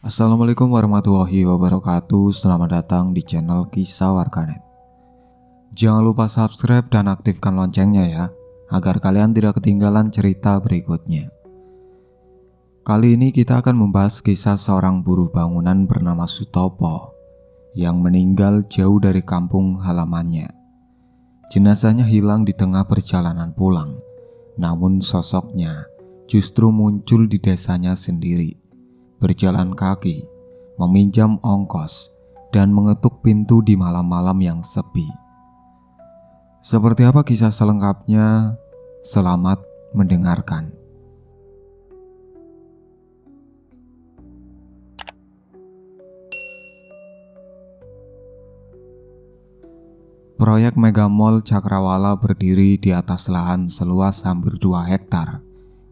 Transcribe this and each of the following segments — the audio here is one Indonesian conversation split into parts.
Assalamualaikum warahmatullahi wabarakatuh. Selamat datang di channel Kisah Warganet. Jangan lupa subscribe dan aktifkan loncengnya ya, agar kalian tidak ketinggalan cerita berikutnya. Kali ini kita akan membahas kisah seorang buruh bangunan bernama Sutopo yang meninggal jauh dari kampung halamannya. Jenazahnya hilang di tengah perjalanan pulang, namun sosoknya justru muncul di desanya sendiri, berjalan kaki, meminjam ongkos, dan mengetuk pintu di malam-malam yang sepi. Seperti apa kisah selengkapnya? Selamat mendengarkan. Proyek Mega Mall Cakrawala berdiri di atas lahan seluas hampir 2 hektar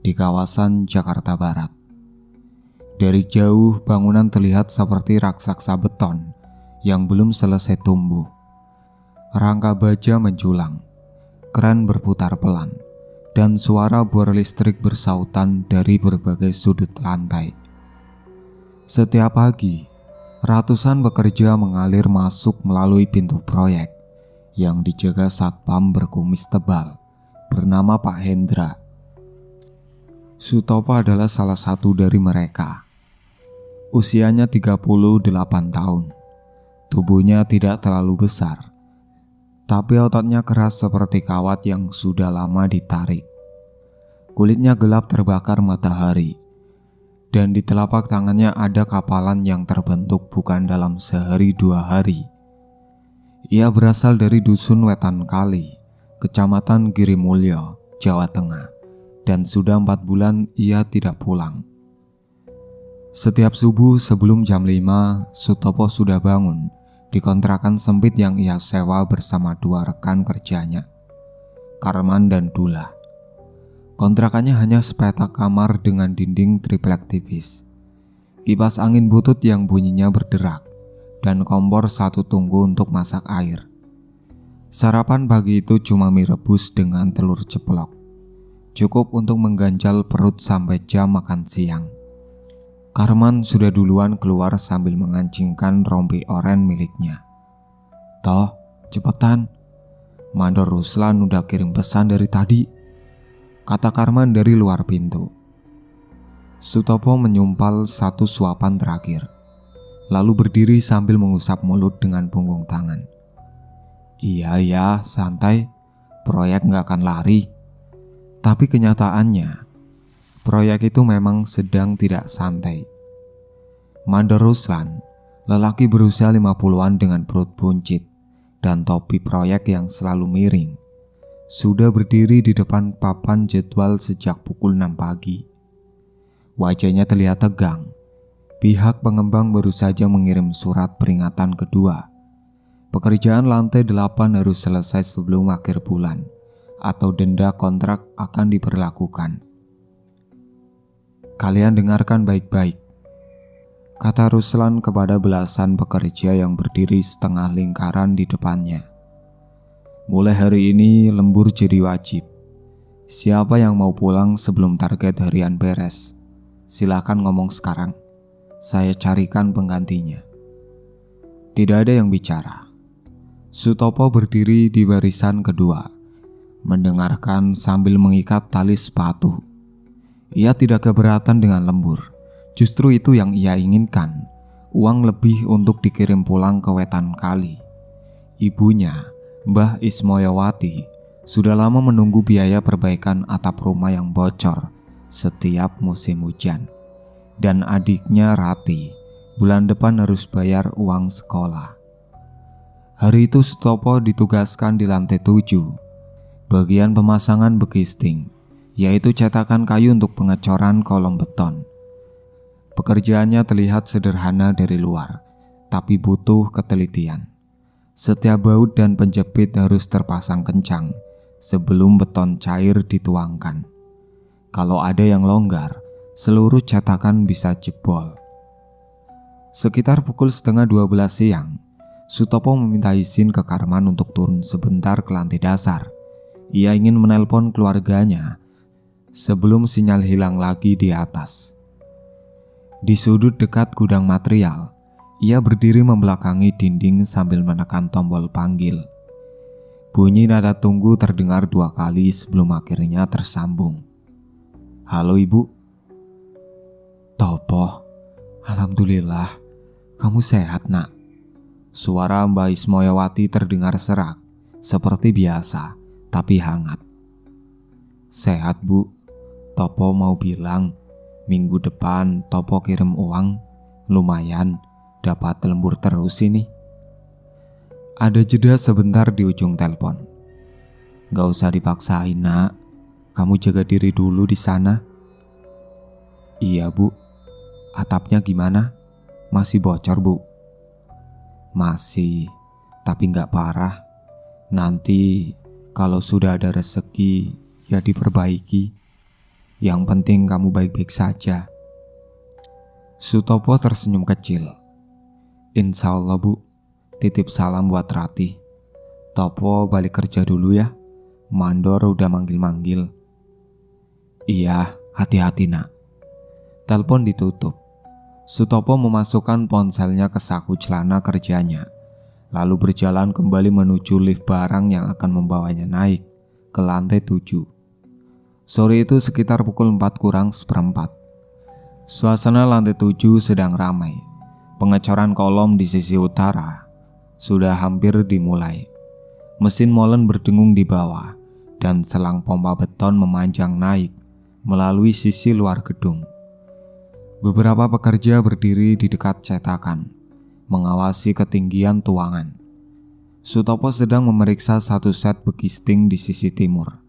di kawasan Jakarta Barat. Dari jauh, bangunan terlihat seperti raksasa beton yang belum selesai tumbuh. Rangka baja menjulang, kran berputar pelan, dan suara bor listrik bersautan dari berbagai sudut lantai. Setiap pagi, ratusan pekerja mengalir masuk melalui pintu proyek yang dijaga satpam berkumis tebal bernama Pak Hendra. Sutopo adalah salah satu dari mereka. Usianya 38 tahun. Tubuhnya tidak terlalu besar, tapi ototnya keras seperti kawat yang sudah lama ditarik. Kulitnya gelap terbakar matahari, dan di telapak tangannya ada kapalan yang terbentuk bukan dalam sehari 2 hari. Ia berasal dari dusun Wetan Kali, Kecamatan Girimulyo, Jawa Tengah, dan sudah 4 bulan ia tidak pulang. Setiap subuh sebelum jam 5, Sutopo sudah bangun di kontrakan sempit yang ia sewa bersama 2 rekan kerjanya, Karman dan Dula. Kontrakannya hanya sepetak kamar dengan dinding triplek tipis, kipas angin butut yang bunyinya berderak, dan kompor 1 tungku untuk masak air. Sarapan pagi itu cuma mie rebus dengan telur ceplok, cukup untuk mengganjal perut sampai jam makan siang. Karman sudah duluan keluar sambil mengancingkan rompi oren miliknya. "Toh, cepetan, Mandor Ruslan udah kirim pesan dari tadi," kata Karman dari luar pintu. Sutopo menyumpal 1 suapan terakhir, lalu berdiri sambil mengusap mulut dengan punggung tangan. Iya, santai, proyek gak akan lari. Tapi kenyataannya, proyek itu memang sedang tidak santai. Mandor Ruslan, lelaki berusia 50-an dengan perut buncit dan topi proyek yang selalu miring, sudah berdiri di depan papan jadwal sejak pukul 6 pagi. Wajahnya terlihat tegang. Pihak pengembang baru saja mengirim surat peringatan kedua. Pekerjaan lantai 8 harus selesai sebelum akhir bulan, atau denda kontrak akan diberlakukan. "Kalian dengarkan baik-baik," kata Ruslan kepada belasan pekerja yang berdiri setengah lingkaran di depannya. "Mulai hari ini lembur jadi wajib. Siapa yang mau pulang sebelum target harian beres, silakan ngomong sekarang. Saya carikan penggantinya." Tidak ada yang bicara. Sutopo berdiri di barisan kedua, mendengarkan sambil mengikat tali sepatu. Ia tidak keberatan dengan lembur. Justru itu yang ia inginkan, uang lebih untuk dikirim pulang ke Wetan Kali. Ibunya, Mbah Ismoyawati, sudah lama menunggu biaya perbaikan atap rumah yang bocor setiap musim hujan. Dan adiknya Rati, bulan depan harus bayar uang sekolah. Hari itu Sutopo ditugaskan di lantai 7, bagian pemasangan begisting, yaitu cetakan kayu untuk pengecoran kolom beton. Pekerjaannya terlihat sederhana dari luar, tapi butuh ketelitian. Setiap baut dan penjepit harus terpasang kencang sebelum beton cair dituangkan. Kalau ada yang longgar, seluruh cetakan bisa jebol. Sekitar pukul setengah 12 siang, Sutopo meminta izin ke Karman untuk turun sebentar ke lantai dasar. Ia ingin menelpon keluarganya sebelum sinyal hilang lagi di atas. Di sudut dekat gudang material, ia berdiri membelakangi dinding sambil menekan tombol panggil. Bunyi nada tunggu terdengar 2 kali sebelum akhirnya tersambung. "Halo Ibu." "Topo, alhamdulillah, kamu sehat nak?" Suara Mbak Ismoyawati terdengar serak, seperti biasa, tapi hangat. "Sehat Bu, Topo mau bilang minggu depan Topo kirim uang, lumayan dapat lembur terus ini." Ada jeda sebentar di ujung telepon. "Gak usah dipaksain nak, kamu jaga diri dulu di sana." "Iya Bu, atapnya gimana? Masih bocor Bu?" "Masih, tapi gak parah. Nanti kalau sudah ada rezeki ya diperbaiki. Yang penting kamu baik-baik saja." Sutopo tersenyum kecil. "Insya Allah Bu, titip salam buat Ratih. Topo balik kerja dulu ya, Mandor udah manggil-manggil." "Iya, hati-hati nak." Telepon ditutup. Sutopo memasukkan ponselnya ke saku celana kerjanya, lalu berjalan kembali menuju lift barang yang akan membawanya naik ke lantai 7. Sore itu sekitar pukul 4:04. Suasana lantai 7 sedang ramai. Pengecoran kolom di sisi utara sudah hampir dimulai. Mesin molen berdengung di bawah dan selang pompa beton memanjang naik melalui sisi luar gedung. Beberapa pekerja berdiri di dekat cetakan, mengawasi ketinggian tuangan. Sutopo sedang memeriksa satu set begisting di sisi timur,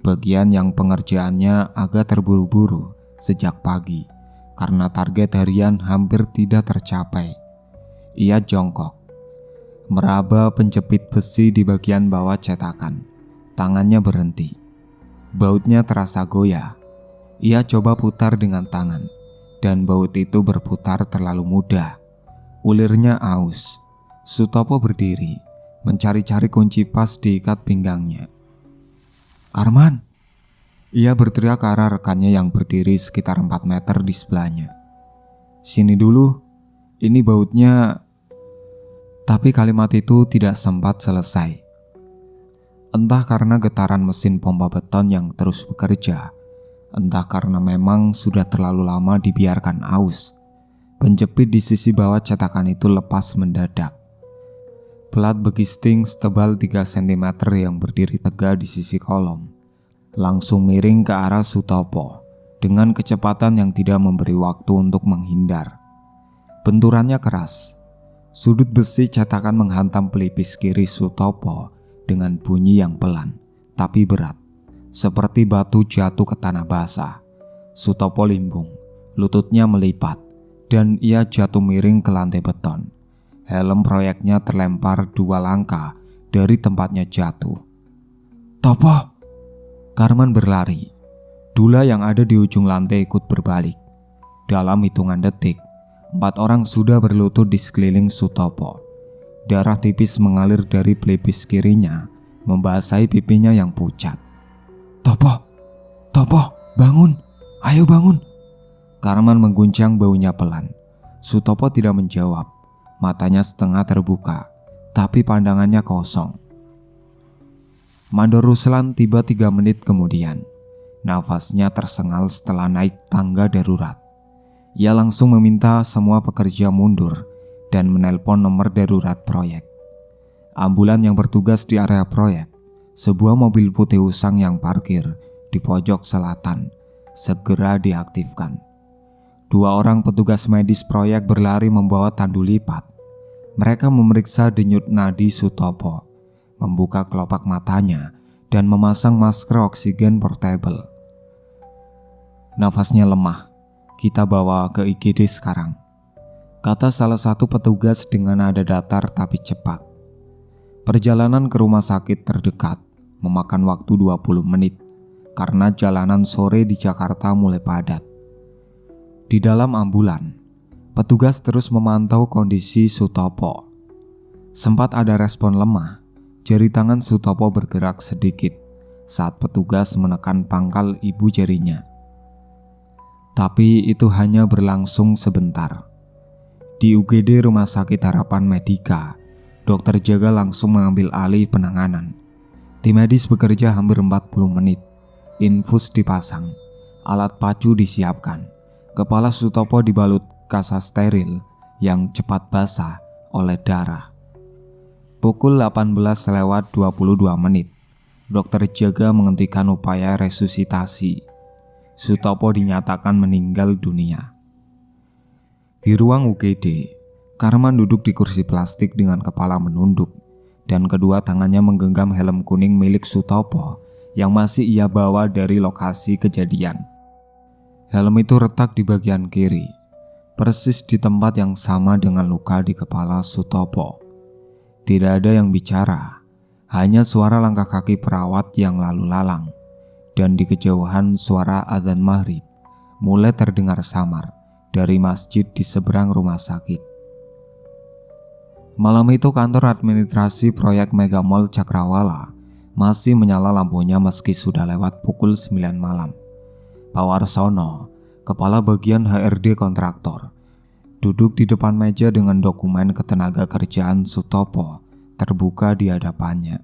bagian yang pengerjaannya agak terburu-buru sejak pagi karena target harian hampir tidak tercapai. Ia jongkok, meraba penjepit besi di bagian bawah cetakan. Tangannya berhenti. Bautnya terasa goyah. Ia coba putar dengan tangan, dan baut itu berputar terlalu mudah. Ulirnya aus. Sutopo berdiri, mencari-cari kunci pas diikat pinggangnya. "Karman!" Ia berteriak ke arah rekannya yang berdiri sekitar 4 meter di sebelahnya. "Sini dulu, ini bautnya." Tapi kalimat itu tidak sempat selesai. Entah karena getaran mesin pompa beton yang terus bekerja, entah karena memang sudah terlalu lama dibiarkan aus, penjepit di sisi bawah cetakan itu lepas mendadak. Pelat begisting setebal 3 cm yang berdiri tegak di sisi kolom langsung miring ke arah Sutopo dengan kecepatan yang tidak memberi waktu untuk menghindar. Benturannya keras. Sudut besi cetakan menghantam pelipis kiri Sutopo dengan bunyi yang pelan tapi berat, seperti batu jatuh ke tanah basah. Sutopo limbung, lututnya melipat, dan ia jatuh miring ke lantai beton. Helm proyeknya terlempar 2 langkah dari tempatnya jatuh. "Topo!" Karman berlari. Dula yang ada di ujung lantai ikut berbalik. Dalam hitungan detik, 4 orang sudah berlutut di sekeliling Sutopo. Darah tipis mengalir dari pelipis kirinya, membasahi pipinya yang pucat. "Topo! Topo! Bangun! Ayo bangun!" Karman mengguncang baunya pelan. Sutopo tidak menjawab. Matanya setengah terbuka, tapi pandangannya kosong. Mandor Ruslan tiba 3 menit kemudian. Nafasnya tersengal setelah naik tangga darurat. Ia langsung meminta semua pekerja mundur dan menelpon nomor darurat proyek. Ambulan yang bertugas di area proyek, sebuah mobil putih usang yang parkir di pojok selatan, segera diaktifkan. 2 orang petugas medis proyek berlari membawa tandu lipat. Mereka memeriksa denyut nadi Sutopo, membuka kelopak matanya, dan memasang masker oksigen portable. "Nafasnya lemah, kita bawa ke IGD sekarang," kata salah satu petugas dengan nada datar tapi cepat. Perjalanan ke rumah sakit terdekat memakan waktu 20 menit karena jalanan sore di Jakarta mulai padat. Di dalam ambulan, petugas terus memantau kondisi Sutopo. Sempat ada respon lemah. Jari tangan Sutopo bergerak sedikit saat petugas menekan pangkal ibu jarinya. Tapi itu hanya berlangsung sebentar. Di UGD Rumah Sakit Harapan Medika, dokter jaga langsung mengambil alih penanganan. Tim medis bekerja hampir 40 menit. Infus dipasang, alat pacu disiapkan. Kepala Sutopo dibalut kasa steril yang cepat basah oleh darah. Pukul 18:22 menit, dokter jaga menghentikan upaya resusitasi. Sutopo dinyatakan meninggal dunia. Di ruang UGD, Karman duduk di kursi plastik dengan kepala menunduk dan kedua tangannya menggenggam helm kuning milik Sutopo yang masih ia bawa dari lokasi kejadian. Helm itu retak di bagian kiri, persis di tempat yang sama dengan luka di kepala Sutopo. Tidak ada yang bicara, hanya suara langkah kaki perawat yang lalu lalang, dan di kejauhan suara azan maghrib mulai terdengar samar dari masjid di seberang rumah sakit. Malam itu kantor administrasi proyek Mega Mall Cakrawala masih menyala lampunya meski sudah lewat pukul 9 malam. Pak Warsono, kepala bagian HRD kontraktor, duduk di depan meja dengan dokumen ketenaga kerjaan Sutopo terbuka di hadapannya.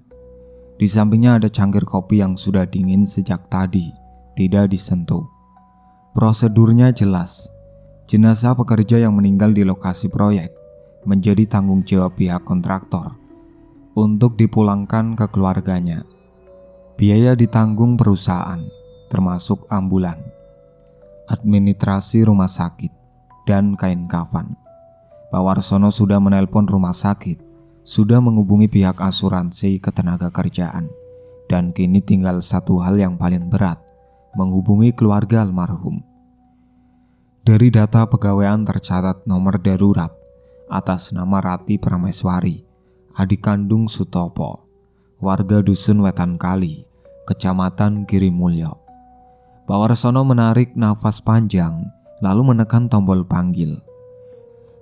Di sampingnya ada cangkir kopi yang sudah dingin sejak tadi, tidak disentuh. Prosedurnya jelas. Jenazah pekerja yang meninggal di lokasi proyek menjadi tanggung jawab pihak kontraktor untuk dipulangkan ke keluarganya. Biaya ditanggung perusahaan, termasuk ambulan, administrasi rumah sakit, dan kain kafan. Pak Warsono sudah menelpon rumah sakit, sudah menghubungi pihak asuransi ketenaga kerjaan, dan kini tinggal satu hal yang paling berat, menghubungi keluarga almarhum. Dari data pegawaian tercatat nomor darurat atas nama Rati Prameswari, adik kandung Sutopo, warga Dusun Wetan Kali, Kecamatan Girimulyo. Pak Warsono menarik nafas panjang, lalu menekan tombol panggil.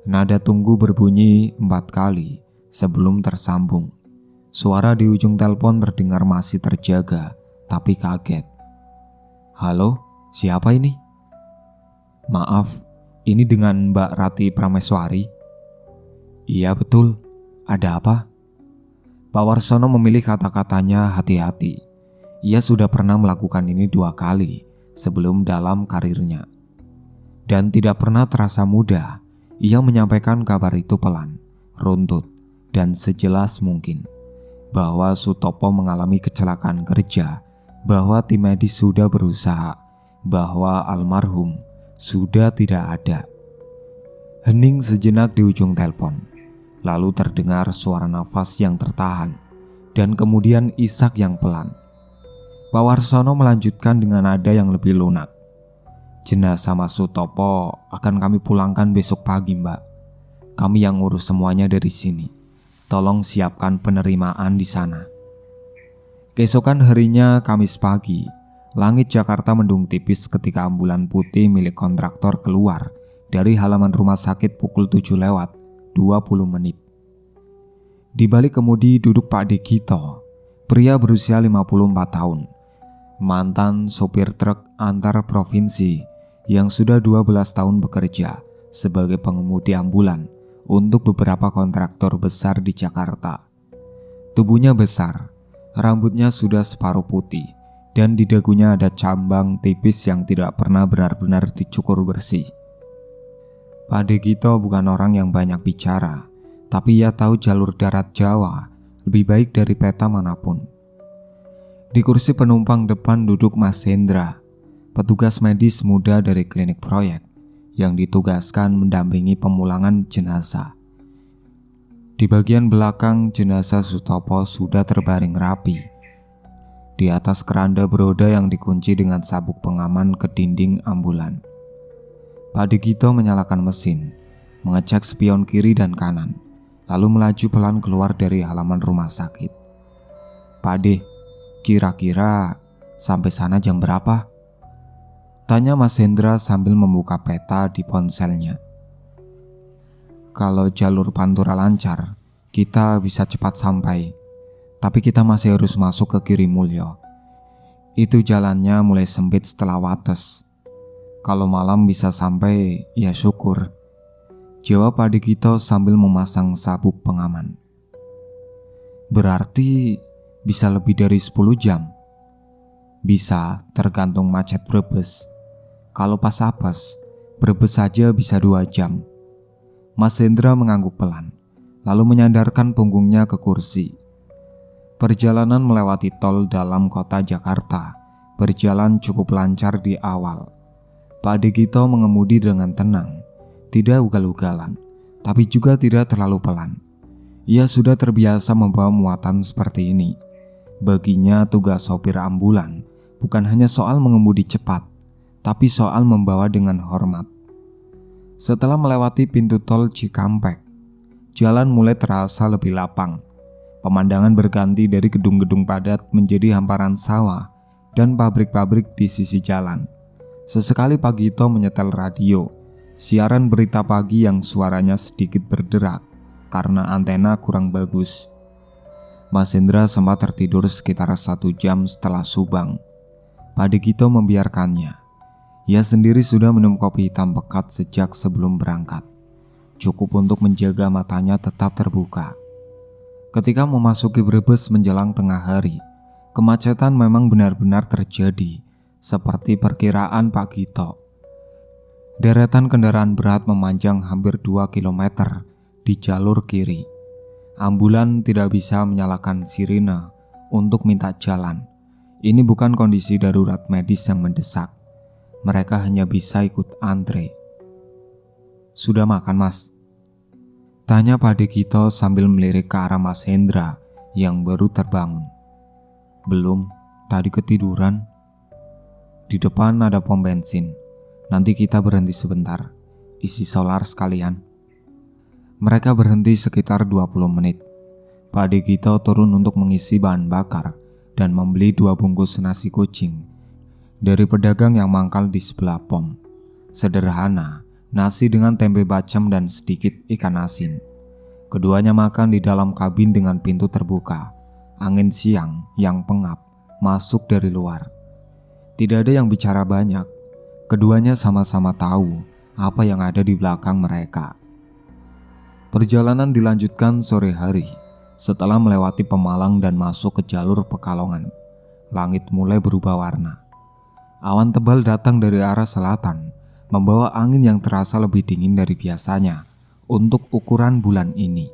Nada tunggu berbunyi 4 kali sebelum tersambung. Suara di ujung telepon terdengar masih terjaga, tapi kaget. "Halo, siapa ini?" "Maaf, ini dengan Mbak Rati Prameswari?" "Iya betul, ada apa?" Pak Warsono memilih kata-katanya hati-hati. Ia sudah pernah melakukan ini 2 kali sebelum dalam karirnya. Dan tidak pernah terasa mudah, ia menyampaikan kabar itu pelan, runtut, dan sejelas mungkin. Bahwa Sutopo mengalami kecelakaan kerja, bahwa tim medis sudah berusaha, bahwa almarhum sudah tidak ada. Hening sejenak di ujung telepon. Lalu terdengar suara nafas yang tertahan, dan kemudian isak yang pelan. Pak Warsono melanjutkan dengan nada yang lebih lunak. "Jenazah Mas Sutopo akan kami pulangkan besok pagi, Mbak. Kami yang ngurus semuanya dari sini. Tolong siapkan penerimaan di sana." Keesokan harinya, Kamis pagi, langit Jakarta mendung tipis ketika ambulan putih milik kontraktor keluar dari halaman rumah sakit pukul 7:20 menit. Di balik kemudi duduk Pak Degito, pria berusia 54 tahun, mantan sopir truk antar provinsi yang sudah 12 tahun bekerja sebagai pengemudi ambulan untuk beberapa kontraktor besar di Jakarta. Tubuhnya besar, rambutnya sudah separuh putih, dan di dagunya ada cambang tipis yang tidak pernah benar-benar dicukur bersih. Pak Degito bukan orang yang banyak bicara, tapi ia tahu jalur darat Jawa lebih baik dari peta manapun. Di kursi penumpang depan duduk Mas Hendra, petugas medis muda dari klinik proyek yang ditugaskan mendampingi pemulangan jenazah. Di bagian belakang, jenazah Sutopo sudah terbaring rapi di atas keranda beroda yang dikunci dengan sabuk pengaman ke dinding ambulan. Pak Degito menyalakan mesin, mengecek spion kiri dan kanan, lalu melaju pelan keluar dari halaman rumah sakit. "Pak De, kira-kira sampai sana jam berapa?" tanya Mas Hendra sambil membuka peta di ponselnya. "Kalau jalur Pantura lancar, kita bisa cepat sampai. Tapi kita masih harus masuk ke Girimulyo. Itu jalannya mulai sempit setelah Wates. Kalau malam bisa sampai, ya syukur, jawab Pak Gito sambil memasang sabuk pengaman. Berarti bisa lebih dari 10 jam? Bisa, tergantung macet Brebes. Kalau pas apes, Brebes saja bisa 2 jam. Mas Hendra mengangguk pelan, lalu menyandarkan punggungnya ke kursi. Perjalanan melewati tol dalam kota Jakarta berjalan cukup lancar di awal. Pak Gito mengemudi dengan tenang, tidak ugal-ugalan, tapi juga tidak terlalu pelan. Ia sudah terbiasa membawa muatan seperti ini. Baginya tugas sopir ambulan bukan hanya soal mengemudi cepat, tapi soal membawa dengan hormat. Setelah melewati pintu tol Cikampek, jalan mulai terasa lebih lapang. Pemandangan berganti dari gedung-gedung padat menjadi hamparan sawah dan pabrik-pabrik di sisi jalan. Sesekali Pak Gito menyetel radio, siaran berita pagi yang suaranya sedikit berderak karena antena kurang bagus. Mas Hendra sempat tertidur sekitar 1 jam setelah Subang. Pak Gito membiarkannya. Ia sendiri sudah minum kopi hitam pekat sejak sebelum berangkat, cukup untuk menjaga matanya tetap terbuka. Ketika memasuki Brebes menjelang tengah hari, kemacetan memang benar-benar terjadi, seperti perkiraan Pak Gito. Deretan kendaraan berat memanjang hampir 2 km di jalur kiri. Ambulan tidak bisa menyalakan sirine untuk minta jalan. Ini bukan kondisi darurat medis yang mendesak. Mereka hanya bisa ikut antre. "Sudah makan, Mas?" tanya Pak Gito sambil melirik ke arah Mas Hendra yang baru terbangun. "Belum, tadi ketiduran. Di depan ada pom bensin. Nanti kita berhenti sebentar, isi solar sekalian." Mereka berhenti sekitar 20 menit. Pak Gito turun untuk mengisi bahan bakar dan membeli 2 bungkus nasi kucing dari pedagang yang mangkal di sebelah pom. Sederhana, nasi dengan tempe bacem dan sedikit ikan asin. Keduanya makan di dalam kabin dengan pintu terbuka. Angin siang yang pengap masuk dari luar. Tidak ada yang bicara banyak. Keduanya sama-sama tahu apa yang ada di belakang mereka. Perjalanan dilanjutkan sore hari. Setelah melewati Pemalang dan masuk ke jalur Pekalongan, langit mulai berubah warna. Awan tebal datang dari arah selatan, membawa angin yang terasa lebih dingin dari biasanya untuk ukuran bulan ini.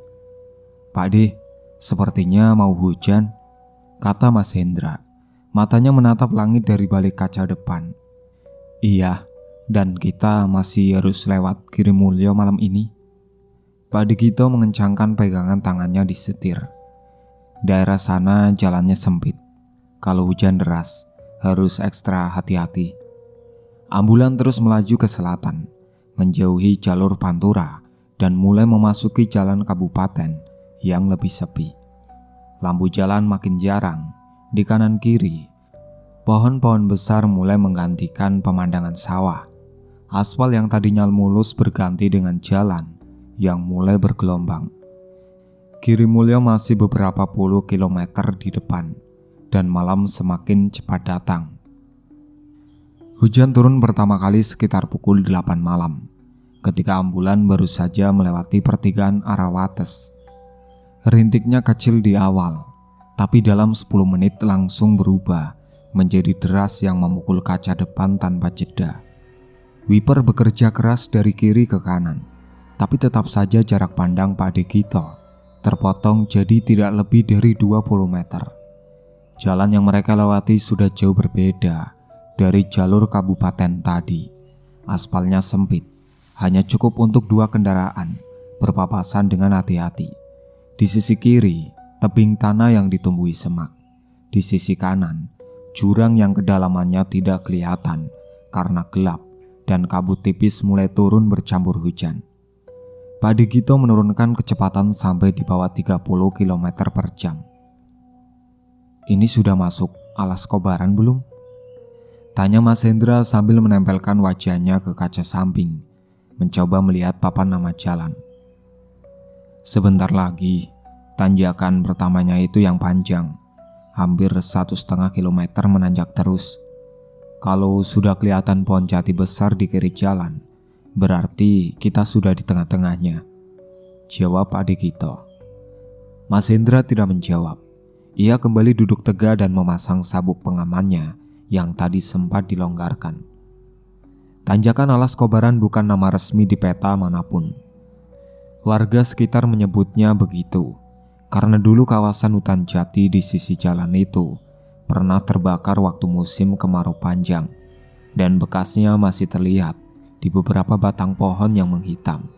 "Pak De, sepertinya mau hujan," kata Mas Hendra. Matanya menatap langit dari balik kaca depan. "Iya, dan kita masih harus lewat Girimulyo malam ini." Pak Gito mengencangkan pegangan tangannya di setir. Daerah sana jalannya sempit. Kalau hujan deras, harus ekstra hati-hati. Ambulan terus melaju ke selatan, menjauhi jalur Pantura dan mulai memasuki jalan kabupaten yang lebih sepi. Lampu jalan makin jarang. Di kanan kiri, pohon-pohon besar mulai menggantikan pemandangan sawah. Aspal yang tadinya mulus berganti dengan jalan yang mulai bergelombang. Girimulyo masih beberapa puluh kilometer di depan, dan malam semakin cepat datang. Hujan turun pertama kali sekitar pukul 8 malam, ketika ambulan baru saja melewati pertigaan Arawates. Rintiknya kecil di awal, tapi dalam 10 menit langsung berubah menjadi deras yang memukul kaca depan tanpa jeda. Wiper bekerja keras dari kiri ke kanan, tapi tetap saja jarak pandang Pak Gito terpotong jadi tidak lebih dari 20 meter. Jalan yang mereka lewati sudah jauh berbeda dari jalur kabupaten tadi. Aspalnya sempit, hanya cukup untuk 2 kendaraan berpapasan dengan hati-hati. Di sisi kiri, tebing tanah yang ditumbuhi semak. Di sisi kanan, jurang yang kedalamannya tidak kelihatan karena gelap dan kabut tipis mulai turun bercampur hujan. Pak Gito menurunkan kecepatan sampai di bawah 30 km per jam. "Ini sudah masuk Alas Kobaran belum?" tanya Mas Hendra sambil menempelkan wajahnya ke kaca samping, mencoba melihat papan nama jalan. "Sebentar lagi. Tanjakan pertamanya itu yang panjang, hampir 1,5 kilometer menanjak terus." Kalau sudah kelihatan pohon jati besar di kiri jalan, berarti kita sudah di tengah-tengahnya, jawab adik Gito. Mas Hendra tidak menjawab. Ia kembali duduk tegak dan memasang sabuk pengamannya yang tadi sempat dilonggarkan. Tanjakan Alas Kobaran bukan nama resmi di peta manapun. Warga sekitar menyebutnya begitu karena dulu kawasan hutan jati di sisi jalan itu pernah terbakar waktu musim kemarau panjang dan bekasnya masih terlihat di beberapa batang pohon yang menghitam.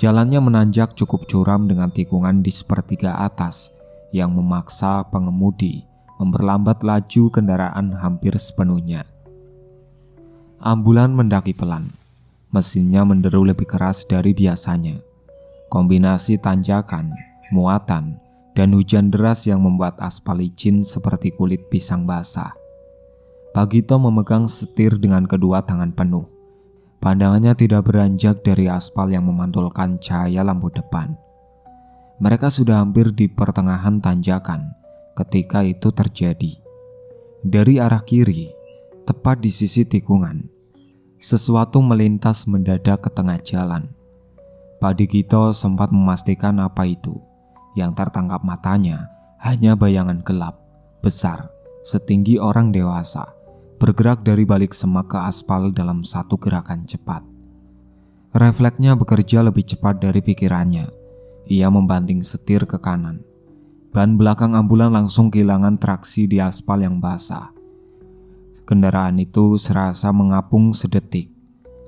Jalannya menanjak cukup curam dengan tikungan di sepertiga atas yang memaksa pengemudi memperlambat laju kendaraan hampir sepenuhnya. Ambulan mendaki pelan. Mesinnya menderu lebih keras dari biasanya. Kombinasi tanjakan, muatan, dan hujan deras yang membuat aspal licin seperti kulit pisang basah. Pak Gito memegang setir dengan kedua tangan penuh. Pandangannya tidak beranjak dari aspal yang memantulkan cahaya lampu depan. Mereka sudah hampir di pertengahan tanjakan ketika itu terjadi. Dari arah kiri, tepat di sisi tikungan, sesuatu melintas mendadak ke tengah jalan. Pak Gito sempat memastikan apa itu. Yang tertangkap matanya hanya bayangan gelap, besar, setinggi orang dewasa, bergerak dari balik semak ke aspal dalam satu gerakan cepat. Refleksnya bekerja lebih cepat dari pikirannya. Ia membanting setir ke kanan. Ban belakang ambulan langsung kehilangan traksi di aspal yang basah. Kendaraan itu serasa mengapung sedetik.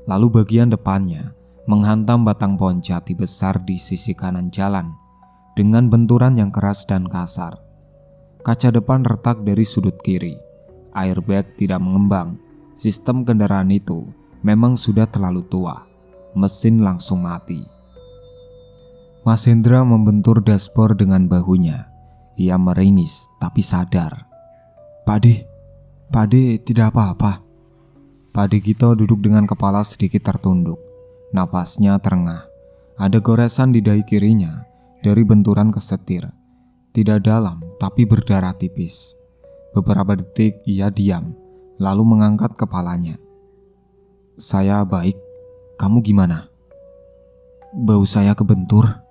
Lalu bagian depannya menghantam batang pohon jati besar di sisi kanan jalan dengan benturan yang keras dan kasar. Kaca depan retak dari sudut kiri. Airbag tidak mengembang. Sistem kendaraan itu memang sudah terlalu tua. Mesin langsung mati. Mas Hendra membentur dashboard dengan bahunya. Ia meringis tapi sadar. Pak De tidak apa-apa. Pak Gito duduk dengan kepala sedikit tertunduk. Nafasnya terengah. Ada goresan di dahi kirinya dari benturan ke setir. Tidak dalam tapi berdarah tipis. Beberapa detik ia diam, lalu mengangkat kepalanya. Saya baik, kamu gimana? Bau saya kebentur.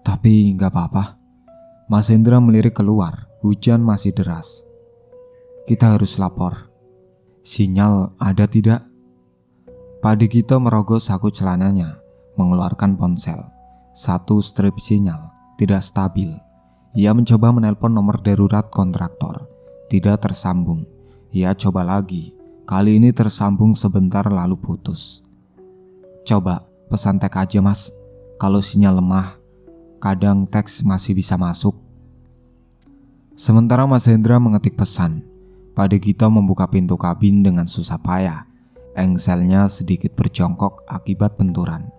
Tapi gak apa-apa. Mas Hendra melirik keluar. Hujan masih deras. Kita harus lapor. Sinyal ada tidak? Pak Gito merogoh saku celananya, mengeluarkan ponsel. Satu strip sinyal, tidak stabil. Ia mencoba menelpon nomor darurat kontraktor. Tidak tersambung. Ia coba lagi. Kali ini tersambung sebentar lalu putus. Coba pesan teks aja mas. Kalau sinyal lemah, kadang teks masih bisa masuk. Sementara Mas Hendra mengetik pesan, Pak Gito membuka pintu kabin dengan susah payah. Engselnya sedikit berjongkok akibat benturan.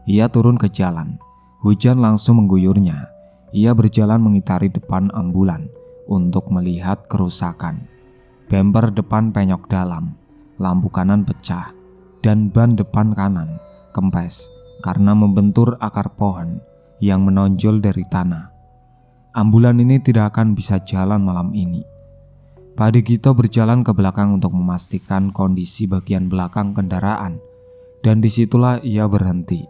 Ia turun ke jalan. Hujan langsung mengguyurnya. Ia berjalan mengitari depan ambulan untuk melihat kerusakan. Bemper depan penyok dalam, lampu kanan pecah, dan ban depan kanan kempes karena membentur akar pohon yang menonjol dari tanah. Ambulan ini tidak akan bisa jalan malam ini. Pak Gito berjalan ke belakang untuk memastikan kondisi bagian belakang kendaraan, dan disitulah ia berhenti.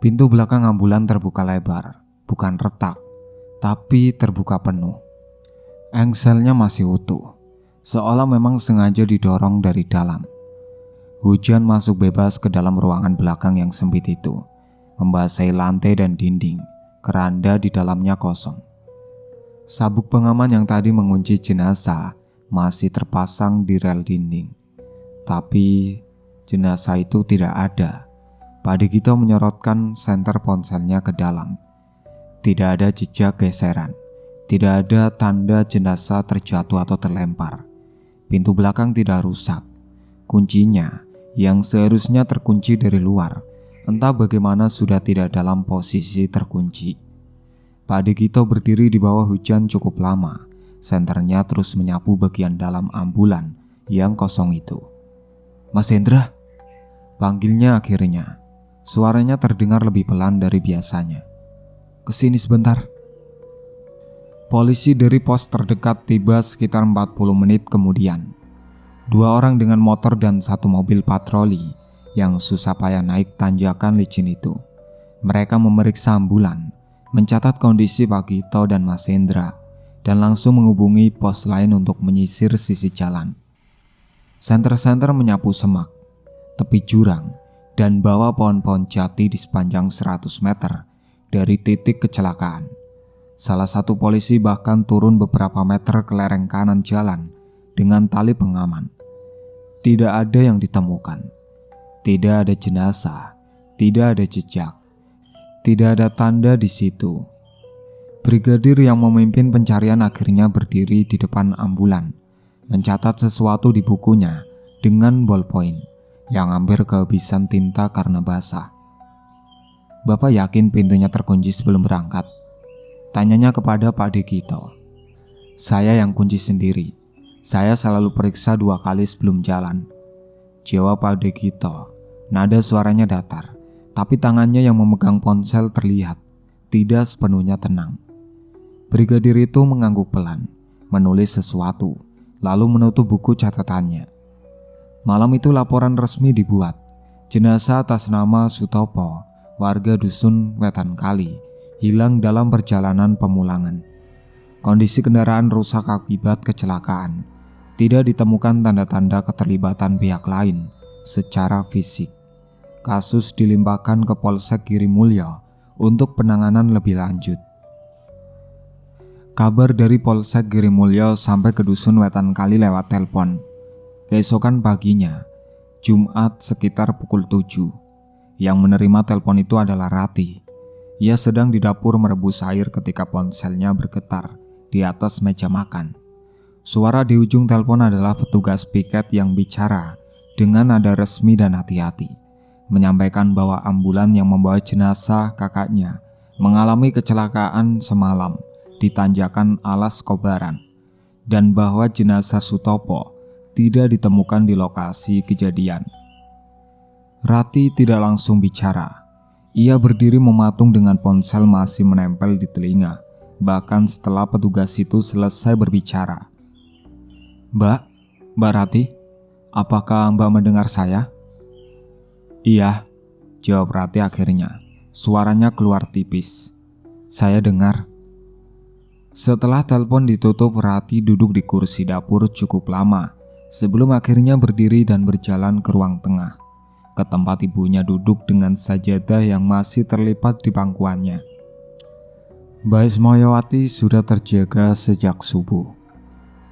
Pintu belakang ambulan terbuka lebar, bukan retak, tapi terbuka penuh. Engselnya masih utuh, seolah memang sengaja didorong dari dalam. Hujan masuk bebas ke dalam ruangan belakang yang sempit itu, membasahi lantai dan dinding. Keranda di dalamnya kosong. Sabuk pengaman yang tadi mengunci jenazah masih terpasang di rel dinding. Tapi jenazah itu tidak ada. Pak Gito menyorotkan senter ponselnya ke dalam. Tidak ada jejak geseran. Tidak ada tanda jenazah terjatuh atau terlempar. Pintu belakang tidak rusak. Kuncinya yang seharusnya terkunci dari luar, entah bagaimana sudah tidak dalam posisi terkunci. Pak Gito berdiri di bawah hujan cukup lama. Senternya terus menyapu bagian dalam ambulan yang kosong itu. Mas Hendra, panggilnya akhirnya. Suaranya terdengar lebih pelan dari biasanya. Kesini sebentar. Polisi dari pos terdekat tiba sekitar 40 menit kemudian. Dua orang dengan motor dan satu mobil patroli yang susah payah naik tanjakan licin itu. Mereka memeriksa ambulan, mencatat kondisi Pak Gito dan Mas Hendra, dan langsung menghubungi pos lain untuk menyisir sisi jalan. Senter-senter menyapu semak, tepi jurang, dan bawah pohon-pohon jati di sepanjang 100 meter dari titik kecelakaan. Salah satu polisi bahkan turun beberapa meter ke lereng kanan jalan dengan tali pengaman. Tidak ada yang ditemukan. Tidak ada jenazah, tidak ada jejak, tidak ada tanda di situ. Brigadir yang memimpin pencarian akhirnya berdiri di depan ambulan, mencatat sesuatu di bukunya dengan ballpoint yang hampir kehabisan tinta karena basah. "Bapak yakin pintunya terkunci sebelum berangkat?" tanyanya kepada Pak De Gito. "Saya yang kunci sendiri. Saya selalu periksa 2 kali sebelum jalan," jawab Pak De Gito. Nada suaranya datar, tapi tangannya yang memegang ponsel terlihat tidak sepenuhnya tenang. Brigadir itu mengangguk pelan, menulis sesuatu, lalu menutup buku catatannya. Malam itu laporan resmi dibuat. Jenazah atas nama Sutopo, warga dusun Wetan Kali, hilang dalam perjalanan pemulangan. Kondisi kendaraan rusak akibat kecelakaan. Tidak ditemukan tanda-tanda keterlibatan pihak lain secara fisik. Kasus dilimpahkan ke Polsek Girimulyo untuk penanganan lebih lanjut. Kabar dari Polsek Girimulyo sampai ke dusun Wetan Kali lewat telepon. Keesokan paginya, Jumat sekitar pukul 7, yang menerima telepon itu adalah Rati. Ia sedang di dapur merebus air ketika ponselnya bergetar di atas meja makan. Suara di ujung telepon adalah petugas piket yang bicara dengan nada resmi dan hati-hati, menyampaikan bahwa ambulan yang membawa jenazah kakaknya mengalami kecelakaan semalam di tanjakan Alas Kobaran, dan bahwa jenazah Sutopo tidak ditemukan di lokasi kejadian. Rati tidak langsung bicara. Ia berdiri mematung dengan ponsel masih menempel di telinga, bahkan setelah petugas itu selesai berbicara. Mbak Rati, apakah Mbak mendengar saya?" "Iya," jawab Rati akhirnya. Suaranya keluar tipis. "Saya dengar." Setelah telepon ditutup, Rati duduk di kursi dapur cukup lama sebelum akhirnya berdiri dan berjalan ke ruang tengah, ke tempat ibunya duduk dengan sajadah yang masih terlipat di pangkuannya. Mbak Ismoyowati sudah terjaga sejak subuh.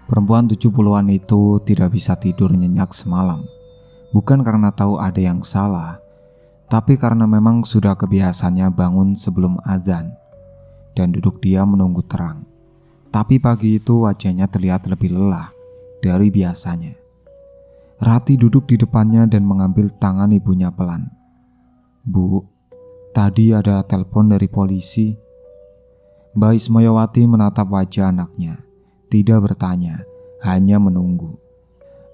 Perempuan 70-an itu tidak bisa tidur nyenyak semalam, bukan karena tahu ada yang salah, tapi karena memang sudah kebiasaannya bangun sebelum azan dan duduk diam menunggu terang. Tapi pagi itu wajahnya terlihat lebih lelah dari biasanya. Rati duduk di depannya dan mengambil tangan ibunya pelan. "Bu, tadi ada telepon dari polisi." Mbak Ismoyowati menatap wajah anaknya, tidak bertanya, hanya menunggu.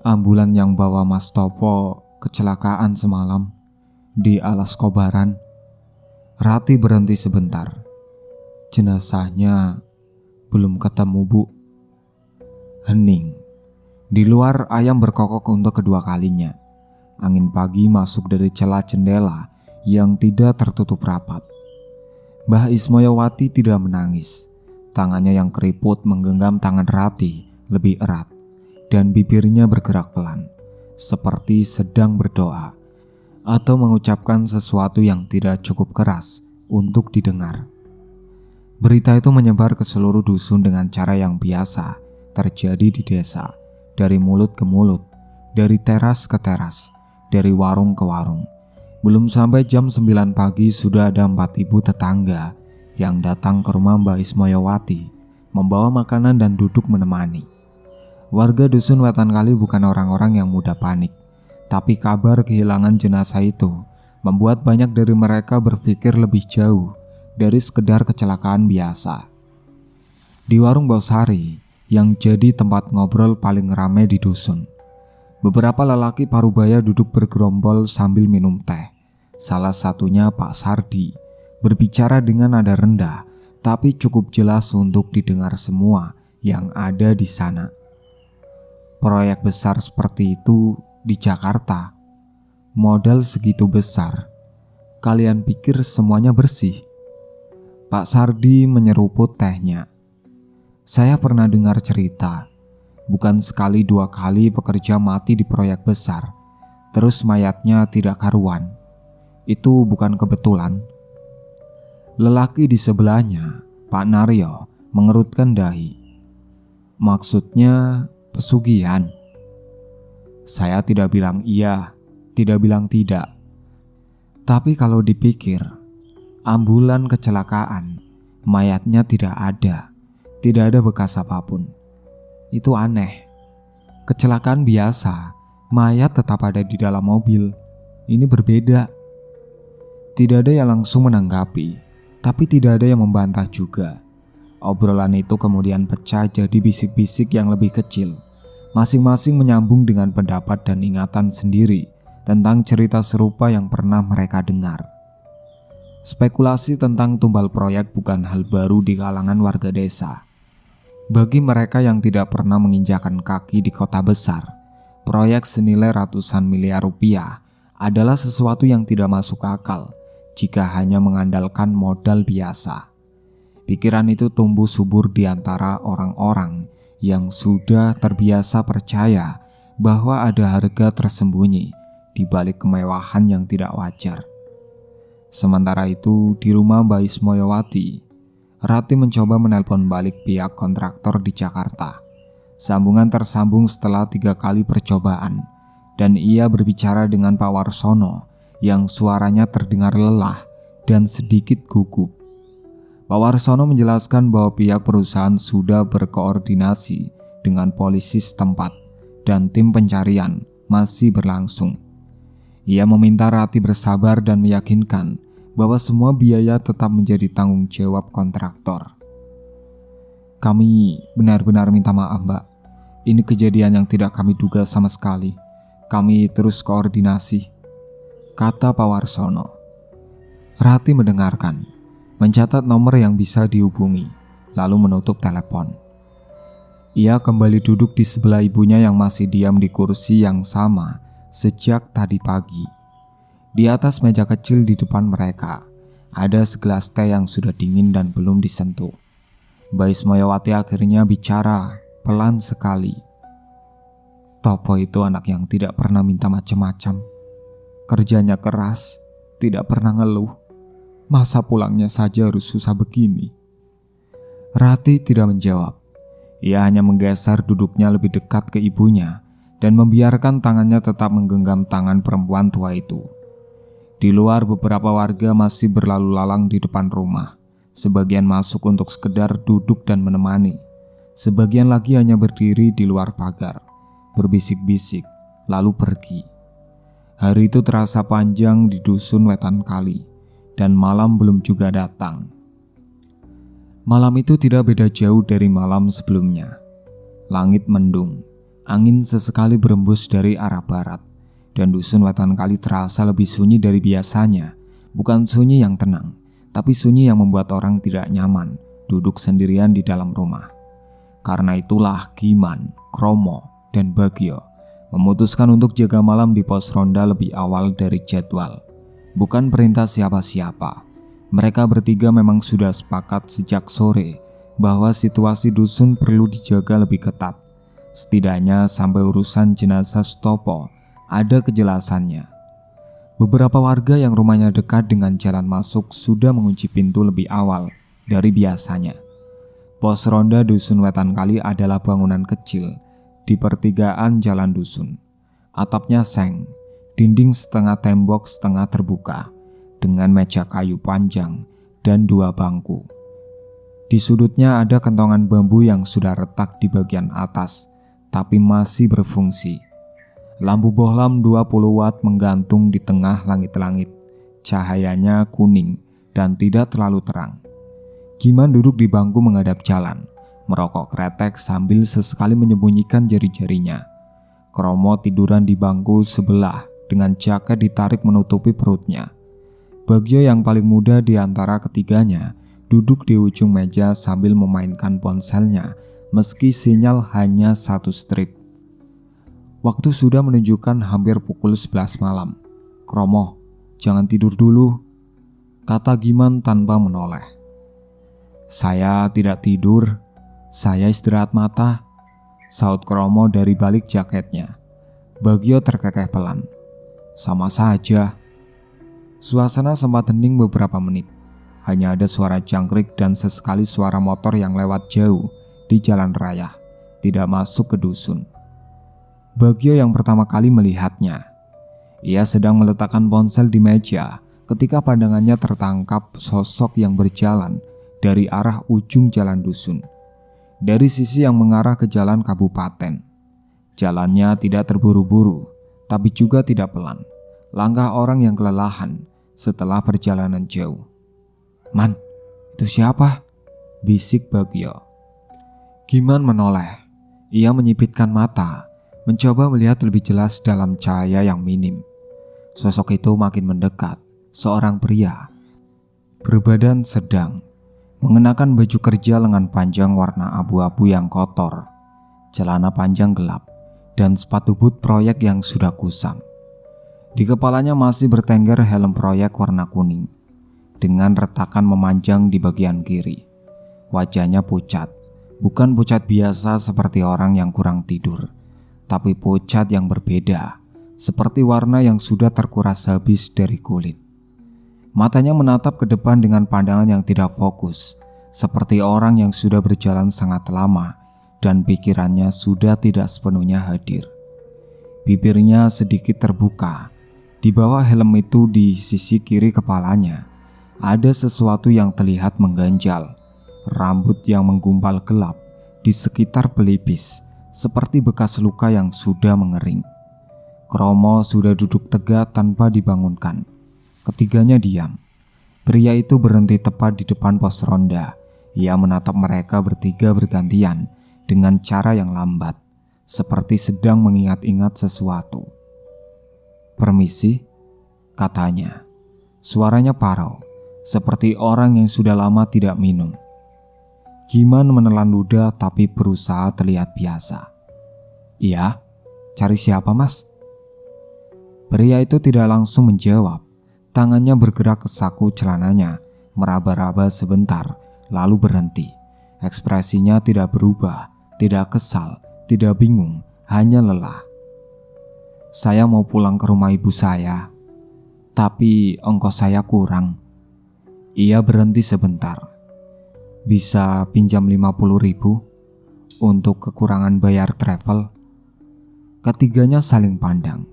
"Ambulan yang bawa Mas Topo kecelakaan semalam di Alas Kobaran." Rati berhenti sebentar. "Jenazahnya belum ketemu, Bu." Hening. Di luar ayam berkokok untuk kedua kalinya. Angin pagi masuk dari celah jendela yang tidak tertutup rapat. Mbah Ismoyowati tidak menangis. Tangannya yang keriput menggenggam tangan Rati lebih erat, dan bibirnya bergerak pelan, seperti sedang berdoa atau mengucapkan sesuatu yang tidak cukup keras untuk didengar. Berita itu menyebar ke seluruh dusun dengan cara yang biasa terjadi di desa, dari mulut ke mulut, dari teras ke teras, dari warung ke warung. Belum sampai jam 9 pagi sudah ada 4 ibu tetangga yang datang ke rumah Mbak Ismoyowati, membawa makanan dan duduk menemani. Warga dusun Wetan Kali bukan orang-orang yang mudah panik, tapi kabar kehilangan jenazah itu membuat banyak dari mereka berpikir lebih jauh dari sekedar kecelakaan biasa. Di warung Bausari, yang jadi tempat ngobrol paling ramai di dusun, beberapa lelaki parubaya duduk bergerombol sambil minum teh. Salah satunya Pak Sardi, berbicara dengan nada rendah tapi cukup jelas untuk didengar semua yang ada di sana. proyek besar seperti itu di Jakarta. Modal segitu besar, kalian pikir semuanya bersih? Pak Sardi menyeruput tehnya. Saya pernah dengar cerita, bukan sekali dua kali pekerja mati di proyek besar, terus mayatnya tidak karuan. Itu bukan kebetulan. Lelaki di sebelahnya, Pak Naryo, mengerutkan dahi. Maksudnya pesugihan? Saya tidak bilang iya, tidak bilang tidak. Tapi kalau dipikir, ambulan kecelakaan, mayatnya tidak ada bekas apapun. Itu aneh. Kecelakaan biasa, mayat tetap ada di dalam mobil. Ini berbeda. Tidak ada yang langsung menanggapi, tapi tidak ada yang membantah juga. Obrolan itu kemudian pecah jadi bisik-bisik yang lebih kecil. Masing-masing menyambung dengan pendapat dan ingatan sendiri tentang cerita serupa yang pernah mereka dengar. Spekulasi tentang tumbal proyek bukan hal baru di kalangan warga desa. Bagi mereka yang tidak pernah menginjakan kaki di kota besar, proyek senilai ratusan miliar rupiah adalah sesuatu yang tidak masuk akal jika hanya mengandalkan modal biasa. Pikiran itu tumbuh subur di antara orang-orang yang sudah terbiasa percaya bahwa ada harga tersembunyi di balik kemewahan yang tidak wajar. Sementara itu, di rumah Mbak Ismoyowati, Rati mencoba menelpon balik pihak kontraktor di Jakarta. Sambungan tersambung setelah 3 kali percobaan, dan ia berbicara dengan Pak Warsono yang suaranya terdengar lelah dan sedikit gugup. Pak Warsono menjelaskan bahwa pihak perusahaan sudah berkoordinasi dengan polisi setempat dan tim pencarian masih berlangsung. Ia meminta Rati bersabar dan meyakinkan bahwa semua biaya tetap menjadi tanggung jawab kontraktor. Kami benar-benar minta maaf, Mbak. Ini kejadian yang tidak kami duga sama sekali. Kami terus koordinasi, kata Pak Warsono. Rati mendengarkan, mencatat nomor yang bisa dihubungi, lalu menutup telepon. Ia kembali duduk di sebelah ibunya yang masih diam di kursi yang sama sejak tadi pagi. Di atas meja kecil di depan mereka, ada segelas teh yang sudah dingin dan belum disentuh. Mbak Ismoyowati akhirnya bicara pelan sekali. Topo itu anak yang tidak pernah minta macam-macam. Kerjanya keras, tidak pernah ngeluh. Masa pulangnya saja harus susah begini? Rati tidak menjawab. Ia hanya menggeser duduknya lebih dekat ke ibunya dan membiarkan tangannya tetap menggenggam tangan perempuan tua itu. Di luar, beberapa warga masih berlalu lalang di depan rumah. Sebagian masuk untuk sekedar duduk dan menemani. Sebagian lagi hanya berdiri di luar pagar, berbisik-bisik, lalu pergi. Hari itu terasa panjang di dusun Wetan Kali, dan malam belum juga datang. Malam itu tidak beda jauh dari malam sebelumnya. Langit mendung, angin sesekali berembus dari arah barat, dan dusun Wetan Kali terasa lebih sunyi dari biasanya. Bukan sunyi yang tenang, tapi sunyi yang membuat orang tidak nyaman duduk sendirian di dalam rumah. Karena itulah Giman, Kromo, dan Bagio memutuskan untuk jaga malam di pos ronda lebih awal dari jadwal. Bukan perintah siapa-siapa. Mereka bertiga memang sudah sepakat sejak sore bahwa situasi dusun perlu dijaga lebih ketat. Setidaknya sampai urusan jenazah Sutopo ada kejelasannya. Beberapa warga yang rumahnya dekat dengan jalan masuk sudah mengunci pintu lebih awal dari biasanya. Pos ronda dusun Wetan Kali adalah bangunan kecil di pertigaan jalan dusun. Atapnya seng, dinding setengah tembok setengah terbuka, dengan meja kayu panjang dan 2 bangku. Di sudutnya ada kentongan bambu yang sudah retak di bagian atas, tapi masih berfungsi. Lampu bohlam 20 watt menggantung di tengah langit-langit. Cahayanya kuning dan tidak terlalu terang. Giman duduk di bangku menghadap jalan, merokok kretek sambil sesekali menyembunyikan jari-jarinya. Kromo tiduran di bangku sebelah dengan jaket ditarik menutupi perutnya. Bagio yang paling muda di antara ketiganya duduk di ujung meja sambil memainkan ponselnya meski sinyal hanya 1 strip. Waktu sudah menunjukkan hampir pukul 11 malam. "Kromo, jangan tidur dulu," kata Giman tanpa menoleh. "Saya tidak tidur, saya istirahat mata," saut Kromo dari balik jaketnya. Bagio terkekeh pelan. "Sama saja." Suasana sempat hening beberapa menit. Hanya ada suara jangkrik dan sesekali suara motor yang lewat jauh di jalan raya, tidak masuk ke dusun. Bagio yang pertama kali melihatnya. Ia sedang meletakkan ponsel di meja ketika pandangannya tertangkap sosok yang berjalan dari arah ujung jalan dusun, dari sisi yang mengarah ke jalan kabupaten. Jalannya tidak terburu-buru, tapi juga tidak pelan. Langkah orang yang kelelahan setelah perjalanan jauh. "Man, itu siapa?" bisik Bagio. Giman menoleh. Ia menyipitkan mata, mencoba melihat lebih jelas dalam cahaya yang minim. Sosok itu makin mendekat. Seorang pria berbadan sedang, mengenakan baju kerja lengan panjang warna abu-abu yang kotor, celana panjang gelap, dan sepatu boot proyek yang sudah kusam. Di kepalanya masih bertengger helm proyek warna kuning, dengan retakan memanjang di bagian kiri. Wajahnya pucat, bukan pucat biasa seperti orang yang kurang tidur, tapi pucat yang berbeda, seperti warna yang sudah terkuras habis dari kulit. Matanya menatap ke depan dengan pandangan yang tidak fokus, seperti orang yang sudah berjalan sangat lama dan pikirannya sudah tidak sepenuhnya hadir. Bibirnya sedikit terbuka. Di bawah helm itu di sisi kiri kepalanya ada sesuatu yang terlihat mengganjal. Rambut yang menggumpal gelap di sekitar pelipis, seperti bekas luka yang sudah mengering. Kromo sudah duduk tegak tanpa dibangunkan. Ketiganya diam. Pria itu berhenti tepat di depan pos ronda. Ia menatap mereka bertiga bergantian dengan cara yang lambat, seperti sedang mengingat-ingat sesuatu. "Permisi," katanya. Suaranya parau, seperti orang yang sudah lama tidak minum. Giman menelan ludah tapi berusaha terlihat biasa. "Iya, cari siapa, Mas?" Pria itu tidak langsung menjawab. Tangannya bergerak ke saku celananya, meraba-raba sebentar, lalu berhenti. Ekspresinya tidak berubah, tidak kesal, tidak bingung, hanya lelah. "Saya mau pulang ke rumah ibu saya, tapi ongkos saya kurang." Ia berhenti sebentar. "Bisa pinjam 50.000 untuk kekurangan bayar travel?" Ketiganya saling pandang.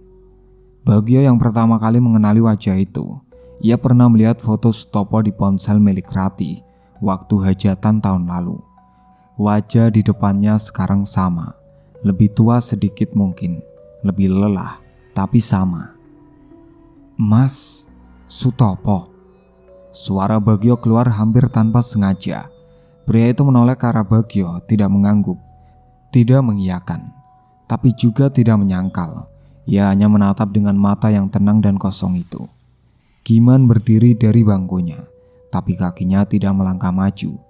Bagio yang pertama kali mengenali wajah itu. Ia pernah melihat foto Sutopo di ponsel milik Rati waktu hajatan tahun lalu. Wajah di depannya sekarang sama, lebih tua sedikit mungkin, lebih lelah, tapi sama. "Mas Sutopo." Suara Bagio keluar hampir tanpa sengaja. Pria itu menoleh ke arah Bagio, tidak mengangguk, tidak mengiyakan, tapi juga tidak menyangkal. Ia hanya menatap dengan mata yang tenang dan kosong itu. Giman berdiri dari bangkunya, tapi kakinya tidak melangkah maju.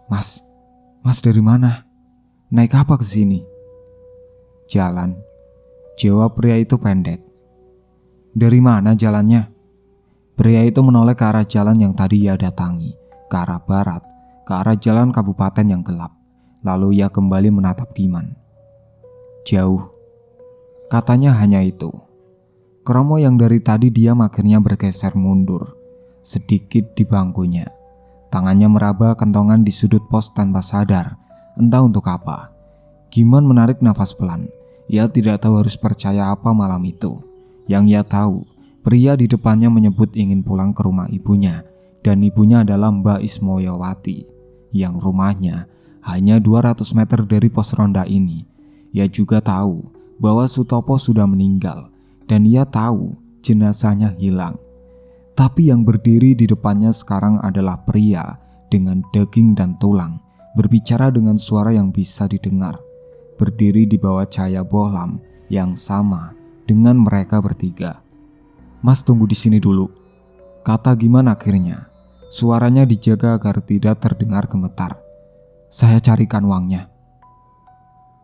Mas dari mana? Naik apa ke sini?" "Jalan," jawab pria itu pendek. "Dari mana jalannya?" Pria itu menoleh ke arah jalan yang tadi ia datangi, ke arah barat, ke arah jalan kabupaten yang gelap. Lalu ia kembali menatap Giman. "Jauh," katanya hanya itu. Kromo yang dari tadi diam akhirnya bergeser mundur sedikit di bangkunya. Tangannya meraba kentongan di sudut pos tanpa sadar, entah untuk apa. Giman menarik nafas pelan. Ia tidak tahu harus percaya apa malam itu. Yang ia tahu, pria di depannya menyebut ingin pulang ke rumah ibunya, dan ibunya adalah Mbak Ismoyawati, yang rumahnya hanya 200 meter dari pos ronda ini. Ia juga tahu bahwa Sutopo sudah meninggal, dan ia tahu jenazahnya hilang. Tapi yang berdiri di depannya sekarang adalah pria dengan daging dan tulang, berbicara dengan suara yang bisa didengar, berdiri di bawah cahaya bohlam yang sama dengan mereka bertiga. "Mas, tunggu di sini dulu," kata Giman akhirnya. Suaranya dijaga agar tidak terdengar gemetar. "Saya carikan uangnya."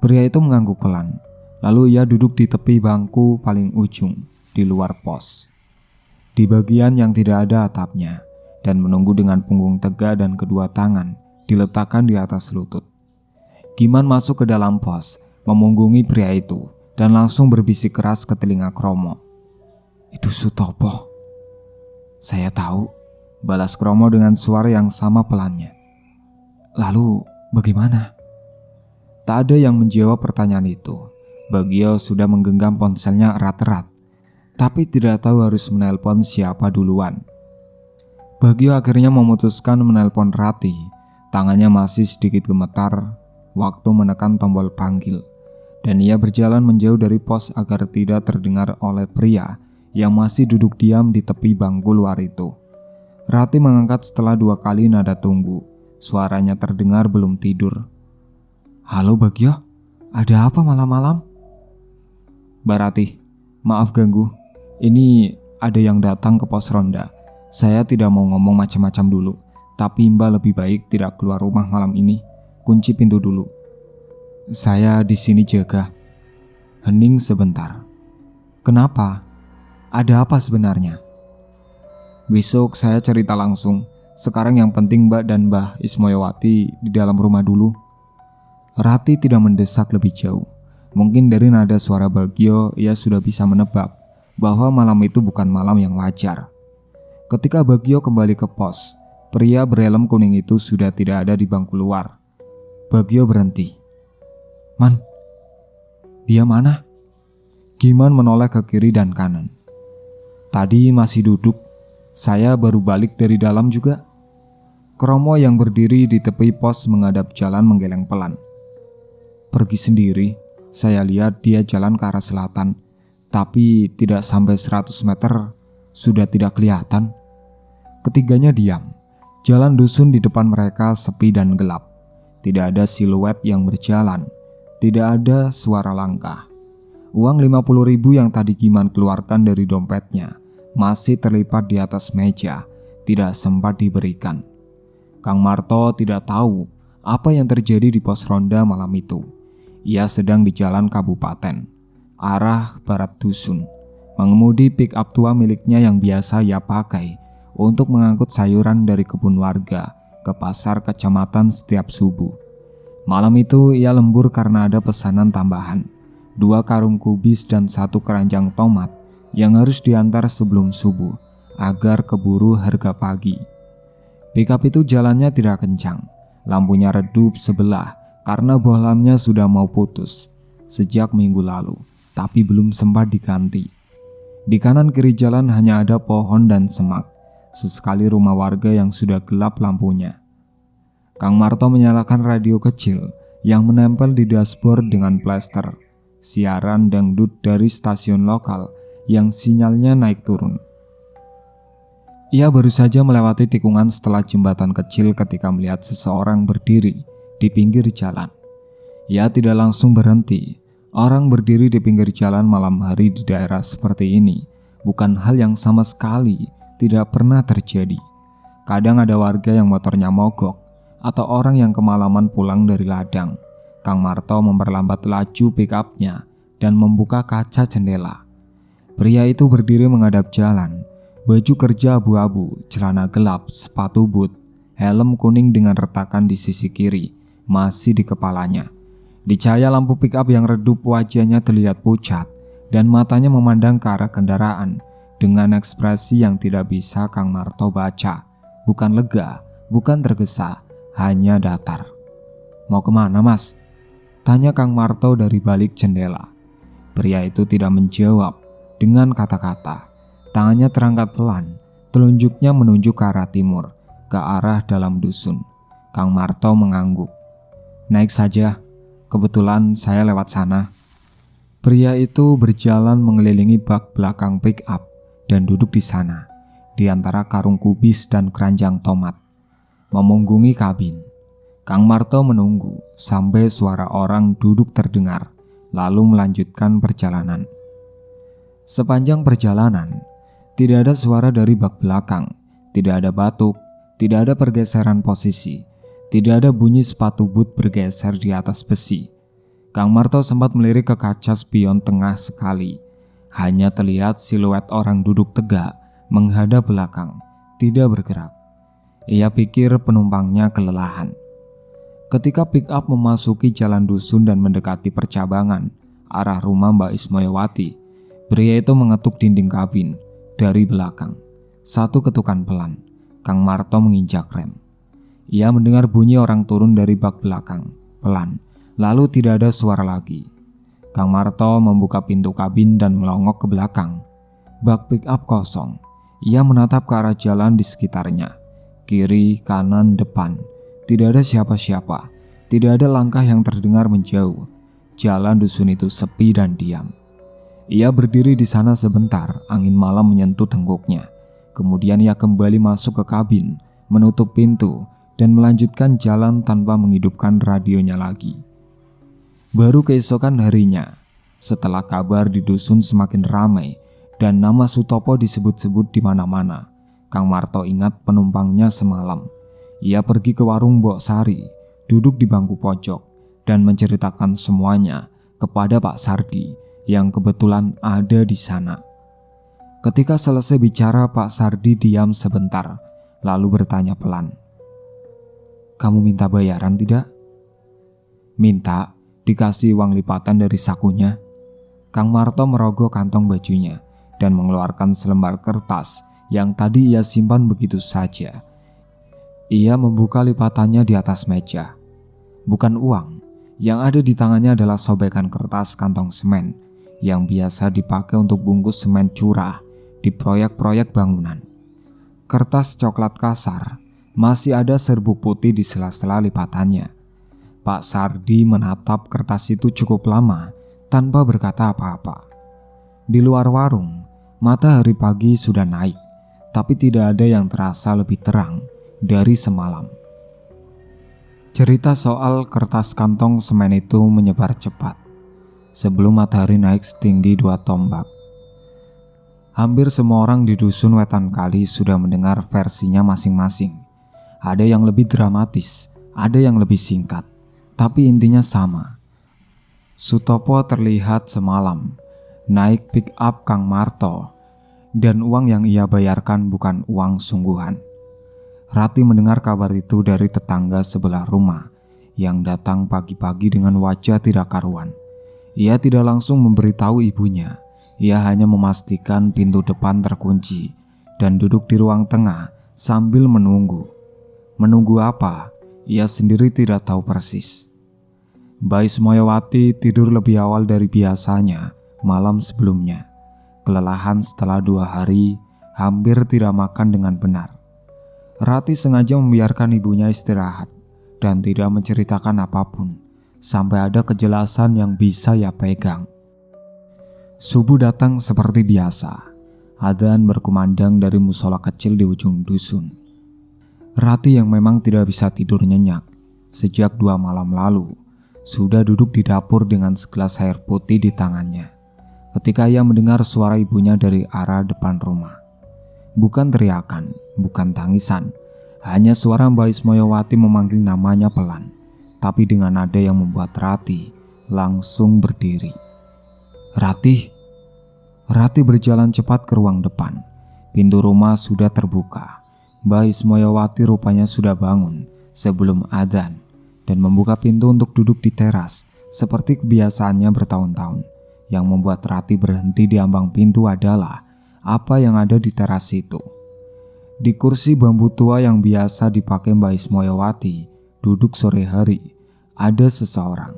Pria itu mengangguk pelan. Lalu ia duduk di tepi bangku paling ujung di luar pos, di bagian yang tidak ada atapnya, dan menunggu dengan punggung tegak dan kedua tangan diletakkan di atas lutut. Giman masuk ke dalam pos, memunggungi pria itu, dan langsung berbisik keras ke telinga Kromo. "Itu Sutopo." "Saya tahu," balas Kromo dengan suara yang sama pelannya. "Lalu bagaimana?" Tak ada yang menjawab pertanyaan itu. Bagio sudah menggenggam ponselnya erat-erat, tapi tidak tahu harus menelpon siapa duluan. Bagio akhirnya memutuskan menelpon Rati. Tangannya masih sedikit gemetar waktu menekan tombol panggil, dan ia berjalan menjauh dari pos agar tidak terdengar oleh pria yang masih duduk diam di tepi bangku luar itu. Rati mengangkat setelah 2 kali nada tunggu. Suaranya terdengar belum tidur. "Halo Bagio, ada apa malam-malam?" "Mbak Rati, maaf ganggu. Ini ada yang datang ke pos ronda. Saya tidak mau ngomong macam-macam dulu, tapi Mbak lebih baik tidak keluar rumah malam ini. Kunci pintu dulu." "Saya di sini jaga." Hening sebentar. "Kenapa? Ada apa sebenarnya?" "Besok saya cerita langsung. Sekarang yang penting Mbak dan Mbah Ismoyowati di dalam rumah dulu." Rati tidak mendesak lebih jauh. Mungkin dari nada suara Bagio ia sudah bisa menebak bahwa malam itu bukan malam yang wajar. Ketika Bagio kembali ke pos, pria berhelm kuning itu sudah tidak ada di bangku luar. Bagio berhenti. "Man, dia mana?" Giman menoleh ke kiri dan kanan. "Tadi masih duduk. Saya baru balik dari dalam juga." Kromo yang berdiri di tepi pos menghadap jalan menggeleng pelan. "Pergi sendiri. Saya lihat dia jalan ke arah selatan, tapi tidak sampai 100 meter sudah tidak kelihatan." Ketiganya diam. Jalan dusun di depan mereka sepi dan gelap. Tidak ada siluet yang berjalan. Tidak ada suara langkah. Uang 50.000 yang tadi Giman keluarkan dari dompetnya masih terlipat di atas meja, tidak sempat diberikan. Kang Marto tidak tahu apa yang terjadi di pos ronda malam itu. Ia sedang di jalan kabupaten, arah barat dusun, mengemudi pick up tua miliknya yang biasa ia pakai untuk mengangkut sayuran dari kebun warga ke pasar kecamatan setiap subuh. Malam itu ia lembur karena ada pesanan tambahan, 2 karung kubis dan 1 keranjang tomat yang harus diantar sebelum subuh agar keburu harga pagi. Pick up itu jalannya tidak kencang, lampunya redup sebelah karena bohlamnya sudah mau putus sejak minggu lalu, tapi belum sempat diganti. Di kanan kiri jalan hanya ada pohon dan semak, sesekali rumah warga yang sudah gelap lampunya. Kang Marto menyalakan radio kecil yang menempel di dashboard dengan plester, siaran dangdut dari stasiun lokal yang sinyalnya naik turun. Ia baru saja melewati tikungan setelah jembatan kecil ketika melihat seseorang berdiri di pinggir jalan. Ia tidak langsung berhenti. Orang berdiri di pinggir jalan malam hari di daerah seperti ini bukan hal yang sama sekali tidak pernah terjadi. Kadang ada warga yang motornya mogok atau orang yang kemalaman pulang dari ladang. Kang Marto memperlambat laju pick up-nya dan membuka kaca jendela. Pria itu berdiri menghadap jalan, baju kerja abu-abu, celana gelap, sepatu boot, helm kuning dengan retakan di sisi kiri masih di kepalanya. Di cahaya lampu pick up yang redup, wajahnya terlihat pucat dan matanya memandang ke arah kendaraan dengan ekspresi yang tidak bisa Kang Marto baca. Bukan lega, bukan tergesa, hanya datar. "Mau kemana mas?" tanya Kang Marto dari balik jendela. Pria itu tidak menjawab dengan kata-kata. Tangannya terangkat pelan, telunjuknya menunjuk ke arah timur, ke arah dalam dusun. Kang Marto mengangguk. "Naik saja, kebetulan saya lewat sana." Pria itu berjalan mengelilingi bak belakang pick up dan duduk di sana, di antara karung kubis dan keranjang tomat, memunggungi kabin. Kang Marto menunggu sampai suara orang duduk terdengar, lalu melanjutkan perjalanan. Sepanjang perjalanan, tidak ada suara dari bak belakang, tidak ada batuk, tidak ada pergeseran posisi, tidak ada bunyi sepatu boot bergeser di atas besi. Kang Marto sempat melirik ke kaca spion tengah sekali. Hanya terlihat siluet orang duduk tegak menghadap belakang, tidak bergerak. Ia pikir penumpangnya kelelahan. Ketika pick up memasuki jalan dusun dan mendekati percabangan arah rumah Mbak Ismoyawati, pria itu mengetuk dinding kabin dari belakang. Satu ketukan pelan, Kang Marto menginjak rem. Ia mendengar bunyi orang turun dari bak belakang, pelan, lalu tidak ada suara lagi. Kang Marto membuka pintu kabin dan melongok ke belakang. Bak pick up kosong. Ia menatap ke arah jalan di sekitarnya. Kiri, kanan, depan. Tidak ada siapa-siapa. Tidak ada langkah yang terdengar menjauh. Jalan dusun itu sepi dan diam. Ia berdiri di sana sebentar, angin malam menyentuh tengguknya. Kemudian ia kembali masuk ke kabin, menutup pintu, dan melanjutkan jalan tanpa menghidupkan radionya lagi. Baru keesokan harinya, setelah kabar di dusun semakin ramai dan nama Sutopo disebut-sebut di mana-mana, Kang Marto ingat penumpangnya semalam. Ia pergi ke warung Mbok Sari, duduk di bangku pojok, dan menceritakan semuanya kepada Pak Sardi yang kebetulan ada di sana. Ketika selesai bicara, Pak Sardi diam sebentar, lalu bertanya pelan, "Kamu minta bayaran tidak?" "Minta, dikasih uang lipatan dari sakunya." Kang Marto merogoh kantong bajunya dan mengeluarkan selembar kertas yang tadi ia simpan begitu saja. Ia membuka lipatannya di atas meja. Bukan uang, yang ada di tangannya adalah sobekan kertas kantong semen yang biasa dipakai untuk bungkus semen curah di proyek-proyek bangunan. Kertas coklat kasar, masih ada serbuk putih di sela-sela lipatannya. Pak Sardi menatap kertas itu cukup lama tanpa berkata apa-apa. Di luar warung, matahari pagi sudah naik, tapi tidak ada yang terasa lebih terang dari semalam. Cerita soal kertas kantong semen itu menyebar cepat sebelum matahari naik setinggi 2 tombak. Hampir semua orang di dusun Wetan Kali sudah mendengar versinya masing-masing. Ada yang lebih dramatis, ada yang lebih singkat, tapi intinya sama. Sutopo terlihat semalam naik pick up Kang Marto, dan uang yang ia bayarkan bukan uang sungguhan. Rati mendengar kabar itu dari tetangga sebelah rumah yang datang pagi-pagi dengan wajah tidak karuan. Ia tidak langsung memberitahu ibunya. Ia hanya memastikan pintu depan terkunci dan duduk di ruang tengah sambil menunggu. Menunggu apa? Ia sendiri tidak tahu persis. Mbak Ismoyawati tidur lebih awal dari biasanya malam sebelumnya. Kelelahan setelah 2 hari, hampir tidak makan dengan benar. Rati sengaja membiarkan ibunya istirahat dan tidak menceritakan apapun sampai ada kejelasan yang bisa ia pegang. Subuh datang seperti biasa. Adzan berkumandang dari musola kecil di ujung dusun. Rati yang memang tidak bisa tidur nyenyak sejak 2 malam lalu sudah duduk di dapur dengan segelas air putih di tangannya ketika ia mendengar suara ibunya dari arah depan rumah. Bukan teriakan, bukan tangisan, hanya suara Mbak Ismoyawati memanggil namanya pelan, tapi dengan nada yang membuat Rati langsung berdiri. "Rati!" Rati berjalan cepat ke ruang depan. Pintu rumah sudah terbuka. Mbak Ismoyawati rupanya sudah bangun sebelum adzan dan membuka pintu untuk duduk di teras seperti kebiasaannya bertahun-tahun. Yang membuat Rati berhenti di ambang pintu adalah apa yang ada di teras itu. Di kursi bambu tua yang biasa dipakai Mbak Ismoyawati duduk sore hari, ada seseorang.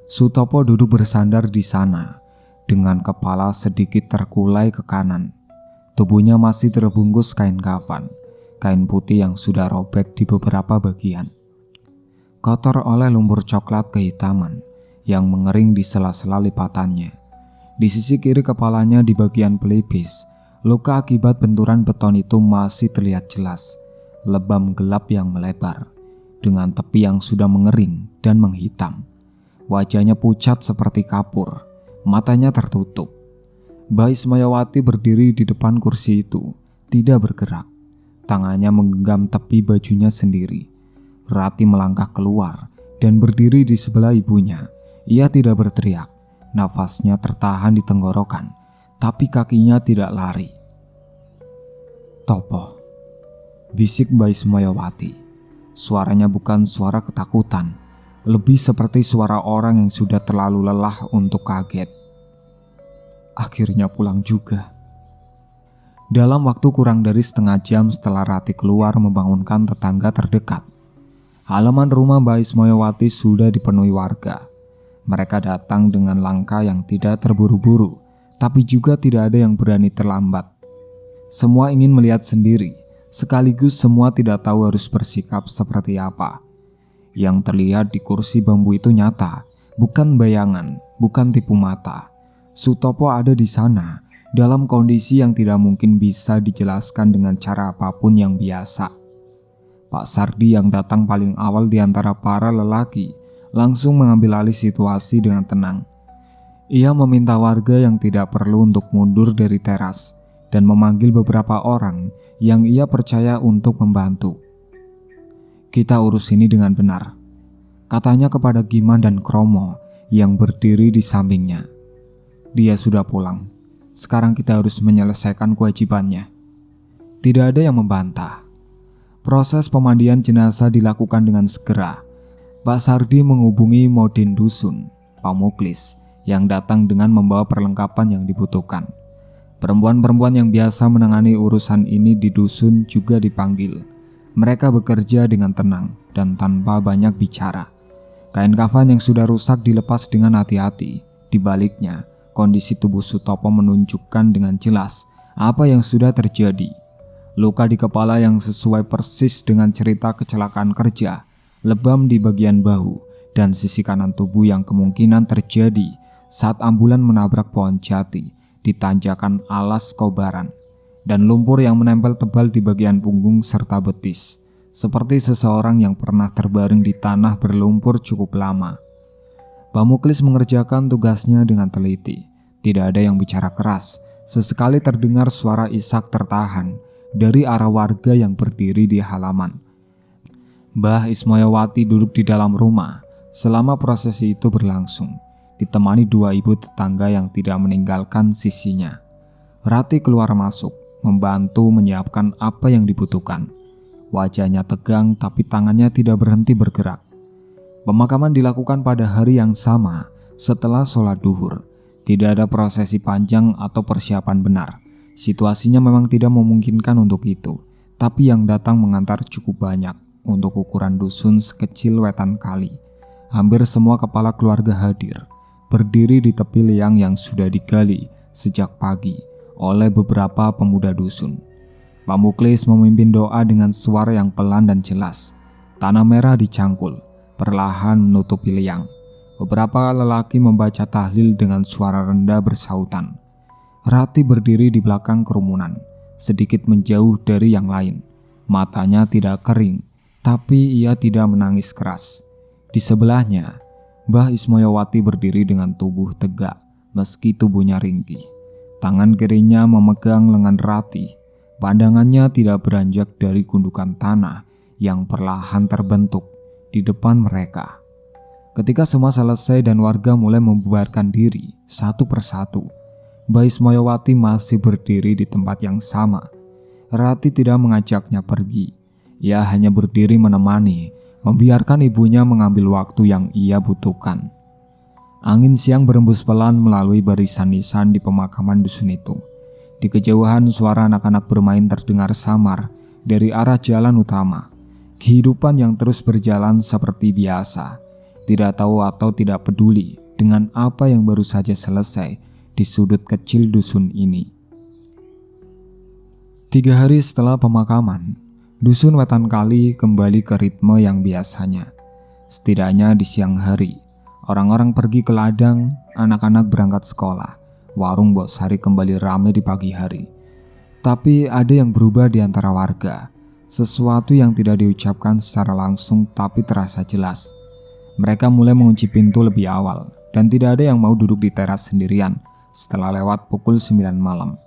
Sutopo duduk bersandar di sana dengan kepala sedikit terkulai ke kanan. Tubuhnya masih terbungkus kain kafan, kain putih yang sudah robek di beberapa bagian. Kotor oleh lumpur coklat kehitaman yang mengering di sela-sela lipatannya. Di sisi kiri kepalanya di bagian pelipis, luka akibat benturan beton itu masih terlihat jelas. Lebam gelap yang melebar dengan tepi yang sudah mengering dan menghitam. Wajahnya pucat seperti kapur, matanya tertutup. Mbak Ismoyawati berdiri di depan kursi itu, tidak bergerak. Tangannya menggenggam tepi bajunya sendiri. Rati melangkah keluar dan berdiri di sebelah ibunya Ia tidak berteriak, nafasnya tertahan di tenggorokan, tapi kakinya tidak lari. "Topo," bisik Mbak Ismayawati. Suaranya bukan suara ketakutan, lebih seperti suara orang yang sudah terlalu lelah untuk kaget. "Akhirnya pulang juga." Dalam waktu kurang dari setengah jam setelah Rati keluar membangunkan tetangga terdekat, halaman rumah Mbak Ismayawati sudah dipenuhi warga. Mereka datang dengan langkah yang tidak terburu-buru, tapi juga tidak ada yang berani terlambat. Semua ingin melihat sendiri, sekaligus semua tidak tahu harus bersikap seperti apa. Yang terlihat di kursi bambu itu nyata, bukan bayangan, bukan tipu mata. Sutopo ada di sana, dalam kondisi yang tidak mungkin bisa dijelaskan dengan cara apapun yang biasa. Pak Sardi yang datang paling awal di antara para lelaki langsung mengambil alih situasi dengan tenang. Ia meminta warga yang tidak perlu untuk mundur dari teras dan memanggil beberapa orang yang ia percaya untuk membantu. "Kita urus ini dengan benar," katanya kepada Giman dan Kromo yang berdiri di sampingnya. "Dia sudah pulang. Sekarang kita harus menyelesaikan kewajibannya." Tidak ada yang membantah. Proses pemandian jenazah dilakukan dengan segera. Pak Sardi menghubungi Modin Dusun, Pak Muklis, yang datang dengan membawa perlengkapan yang dibutuhkan. Perempuan-perempuan yang biasa menangani urusan ini di dusun juga dipanggil. Mereka bekerja dengan tenang dan tanpa banyak bicara. Kain kafan yang sudah rusak dilepas dengan hati-hati. Di baliknya, kondisi tubuh Sutopo menunjukkan dengan jelas apa yang sudah terjadi. Luka di kepala yang sesuai persis dengan cerita kecelakaan kerja, lebam di bagian bahu, dan sisi kanan tubuh yang kemungkinan terjadi saat ambulan menabrak pohon jati di tanjakan alas Kobaran, dan lumpur yang menempel tebal di bagian punggung serta betis, seperti seseorang yang pernah terbaring di tanah berlumpur cukup lama. Pak Muklis mengerjakan tugasnya dengan teliti. Tidak ada yang bicara keras. Sesekali terdengar suara isak tertahan dari arah warga yang berdiri di halaman. Mbah Ismayawati duduk di dalam rumah selama prosesi itu berlangsung, ditemani dua ibu tetangga yang tidak meninggalkan sisinya. Rati keluar masuk, membantu menyiapkan apa yang dibutuhkan. Wajahnya tegang tapi tangannya tidak berhenti bergerak. Pemakaman dilakukan pada hari yang sama setelah sholat duhur. Tidak ada prosesi panjang atau persiapan benar. Situasinya memang tidak memungkinkan untuk itu, tapi yang datang mengantar cukup banyak untuk ukuran dusun sekecil Wetan Kali. Hampir semua kepala keluarga hadir, berdiri di tepi liang yang sudah digali sejak pagi oleh beberapa pemuda dusun. Pak Muklis memimpin doa dengan suara yang pelan dan jelas. Tanah merah dicangkul, perlahan menutupi liang. Beberapa lelaki membaca tahlil dengan suara rendah bersautan. Rati berdiri di belakang kerumunan, sedikit menjauh dari yang lain. Matanya tidak kering, tapi ia tidak menangis keras. Di sebelahnya, Mbah Ismayawati berdiri dengan tubuh tegak, meski tubuhnya ringkih. Tangan kirinya memegang lengan Rati. Pandangannya tidak beranjak dari gundukan tanah yang perlahan terbentuk di depan mereka. Ketika semua selesai dan warga mulai membubarkan diri satu persatu, Mbak Ismayawati masih berdiri di tempat yang sama. Rati tidak mengajaknya pergi. Ia hanya berdiri menemani, membiarkan ibunya mengambil waktu yang ia butuhkan. Angin siang berembus pelan melalui barisan nisan di pemakaman dusun itu. Di kejauhan suara anak-anak bermain terdengar samar dari arah jalan utama. Kehidupan yang terus berjalan seperti biasa, tidak tahu atau tidak peduli dengan apa yang baru saja selesai di sudut kecil dusun ini. 3 hari setelah pemakaman, dusun Wetan Kali kembali ke ritme yang biasanya. Setidaknya di siang hari, orang-orang pergi ke ladang, anak-anak berangkat sekolah, warung Mbok Sari kembali ramai di pagi hari. Tapi ada yang berubah di antara warga. Sesuatu yang tidak diucapkan secara langsung tapi terasa jelas. Mereka mulai mengunci pintu lebih awal dan tidak ada yang mau duduk di teras sendirian setelah lewat pukul 9 malam.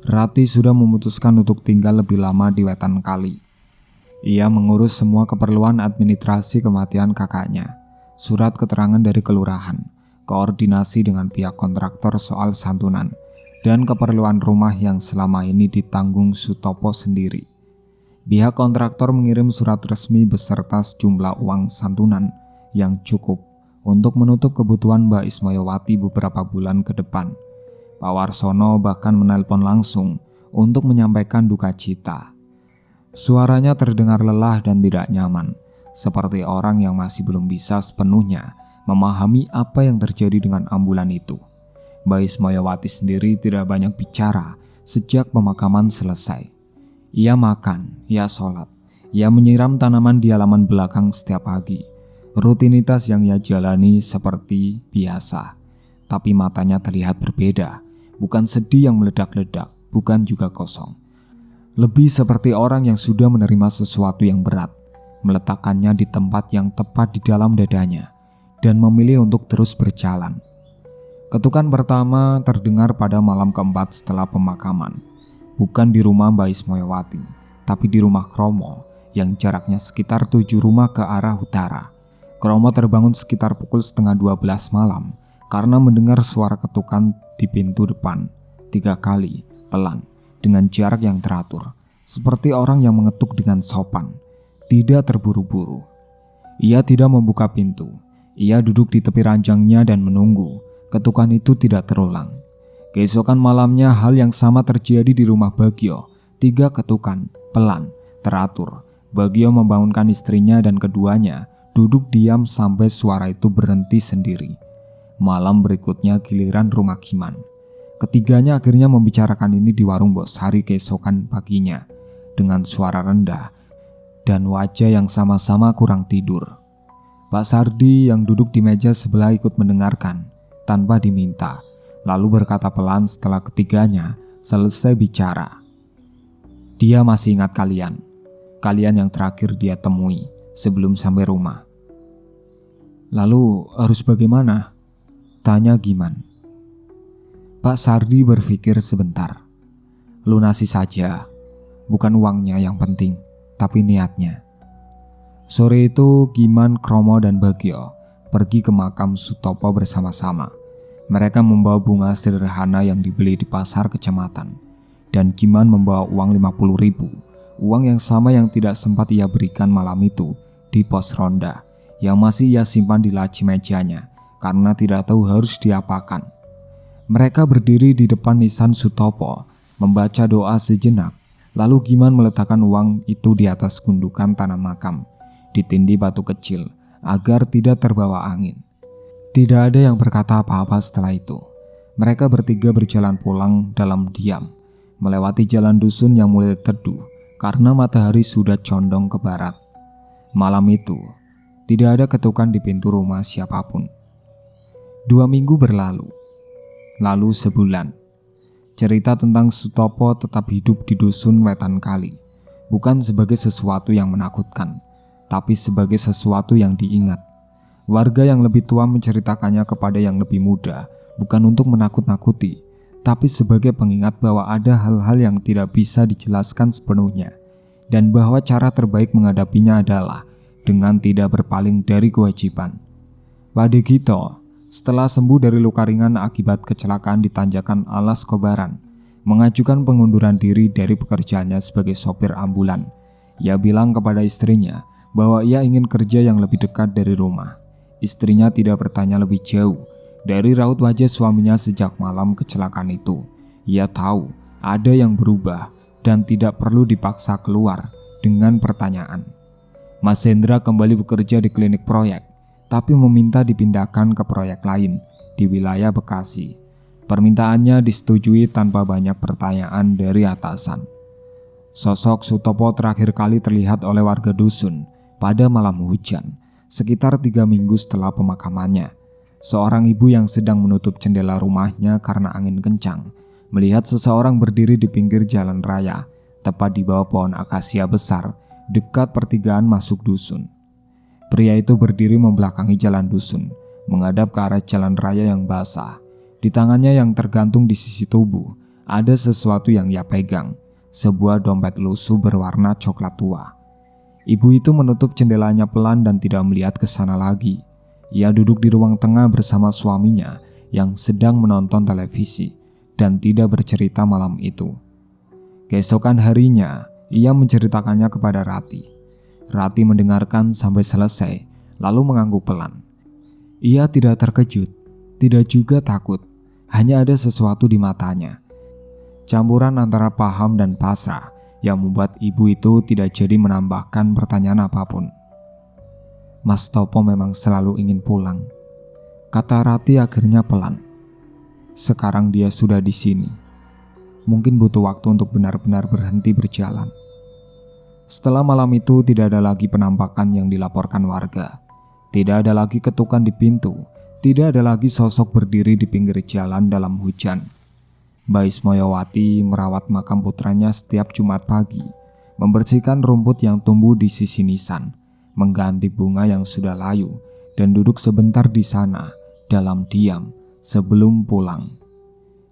Rati sudah memutuskan untuk tinggal lebih lama di Wetan Kali. Ia mengurus semua keperluan administrasi kematian kakaknya. surat keterangan dari kelurahan, koordinasi dengan pihak kontraktor soal santunan, dan keperluan rumah yang selama ini ditanggung Sutopo sendiri. Pihak kontraktor mengirim surat resmi beserta sejumlah uang santunan yang cukup untuk menutup kebutuhan Mbak Ismayawati beberapa bulan ke depan. Pak Warsono bahkan menelpon langsung untuk menyampaikan duka cita. Suaranya terdengar lelah dan tidak nyaman, seperti orang yang masih belum bisa sepenuhnya memahami apa yang terjadi dengan ambulan itu. Mbak Ismayawati sendiri tidak banyak bicara sejak pemakaman selesai. Ia makan, ia sholat, ia menyiram tanaman di halaman belakang setiap pagi. Rutinitas yang ia jalani seperti biasa. Tapi matanya terlihat berbeda, bukan sedih yang meledak-ledak, bukan juga kosong. Lebih seperti orang yang sudah menerima sesuatu yang berat, meletakkannya di tempat yang tepat di dalam dadanya, dan memilih untuk terus berjalan. Ketukan pertama terdengar pada malam keempat setelah pemakaman. Bukan di rumah Mbak Ismayawati, tapi di rumah Kromo yang jaraknya sekitar 7 rumah ke arah utara. Kromo terbangun sekitar pukul 11:30 malam karena mendengar suara ketukan di pintu depan 3 kali, pelan, dengan jarak yang teratur, seperti orang yang mengetuk dengan sopan, tidak terburu-buru. Ia tidak membuka pintu, ia duduk di tepi ranjangnya dan menunggu ketukan itu tidak terulang. Keesokan malamnya hal yang sama terjadi di rumah Bagio. 3 ketukan, pelan, teratur. Bagio membangunkan istrinya dan keduanya duduk diam sampai suara itu berhenti sendiri. Malam berikutnya giliran rumah Giman. Ketiganya akhirnya membicarakan ini di warung Mbok Sari keesokan paginya dengan suara rendah dan wajah yang sama-sama kurang tidur. Pak Sardi yang duduk di meja sebelah ikut mendengarkan tanpa diminta. Lalu berkata pelan setelah ketiganya selesai bicara. Dia masih ingat kalian yang terakhir dia temui sebelum sampai rumah. Lalu harus bagaimana? Tanya Giman. Pak Sardi berpikir sebentar. Lunasi saja, bukan uangnya yang penting, tapi niatnya. Sore itu Giman, Kromo, dan Bagio pergi ke makam Sutopo bersama-sama. Mereka membawa bunga sederhana yang dibeli di pasar kecamatan, dan Giman membawa uang 50.000, uang yang sama yang tidak sempat ia berikan malam itu di pos ronda, yang masih ia simpan di laci mejanya karena tidak tahu harus diapakan. Mereka berdiri di depan nisan Sutopo, membaca doa sejenak, lalu Giman meletakkan uang itu di atas gundukan tanah makam, ditindih batu kecil agar tidak terbawa angin. Tidak ada yang berkata apa-apa setelah itu. Mereka bertiga berjalan pulang dalam diam, melewati jalan dusun yang mulai teduh karena matahari sudah condong ke barat. Malam itu, tidak ada ketukan di pintu rumah siapapun. 2 minggu berlalu, lalu sebulan. Cerita tentang Sutopo tetap hidup di dusun Wetan Kali, bukan sebagai sesuatu yang menakutkan, tapi sebagai sesuatu yang diingat. Warga yang lebih tua menceritakannya kepada yang lebih muda, bukan untuk menakut-nakuti, tapi sebagai pengingat bahwa ada hal-hal yang tidak bisa dijelaskan sepenuhnya, dan bahwa cara terbaik menghadapinya adalah dengan tidak berpaling dari kewajiban. Pak Degito, setelah sembuh dari luka ringan akibat kecelakaan di Tanjakan Alas Kobaran, mengajukan pengunduran diri dari pekerjaannya sebagai sopir ambulan. Ia bilang kepada istrinya bahwa ia ingin kerja yang lebih dekat dari rumah. Istrinya tidak bertanya lebih jauh. Dari raut wajah suaminya sejak malam kecelakaan itu, ia tahu ada yang berubah dan tidak perlu dipaksa keluar dengan pertanyaan. Mas Hendra kembali bekerja di klinik proyek, tapi meminta dipindahkan ke proyek lain di wilayah Bekasi. Permintaannya disetujui tanpa banyak pertanyaan dari atasan. Sosok Sutopo terakhir kali terlihat oleh warga dusun pada malam hujan, sekitar 3 minggu setelah pemakamannya. Seorang ibu yang sedang menutup jendela rumahnya karena angin kencang, melihat seseorang berdiri di pinggir jalan raya, tepat di bawah pohon akasia besar, dekat pertigaan masuk dusun. Pria itu berdiri membelakangi jalan dusun, menghadap ke arah jalan raya yang basah. Di tangannya yang tergantung di sisi tubuh, ada sesuatu yang ia pegang, sebuah dompet lusuh berwarna coklat tua. Ibu itu menutup jendelanya pelan dan tidak melihat ke sana lagi. Ia duduk di ruang tengah bersama suaminya yang sedang menonton televisi dan tidak bercerita malam itu. Keesokan harinya, ia menceritakannya kepada Rati. Rati mendengarkan sampai selesai, lalu mengangguk pelan. Ia tidak terkejut, tidak juga takut, hanya ada sesuatu di matanya. Campuran antara paham dan pasrah yang membuat ibu itu tidak jadi menambahkan pertanyaan apapun. Mas Topo memang selalu ingin pulang, kata Rati akhirnya pelan. Sekarang dia sudah di sini. Mungkin butuh waktu untuk benar-benar berhenti berjalan. Setelah malam itu tidak ada lagi penampakan yang dilaporkan warga. Tidak ada lagi ketukan di pintu. Tidak ada lagi sosok berdiri di pinggir jalan dalam hujan. Mbak Ismoyawati merawat makam putranya setiap Jumat pagi, membersihkan rumput yang tumbuh di sisi nisan, mengganti bunga yang sudah layu, dan duduk sebentar di sana dalam diam sebelum pulang.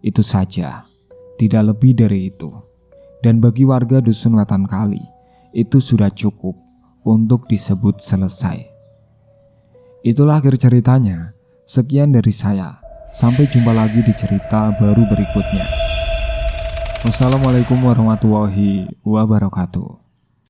Itu saja, tidak lebih dari itu. Dan bagi warga Dusun Wetan Kali, itu sudah cukup untuk disebut selesai. Itulah akhir ceritanya. Sekian dari saya. Sampai jumpa lagi di cerita baru berikutnya. Wassalamualaikum warahmatullahi wabarakatuh.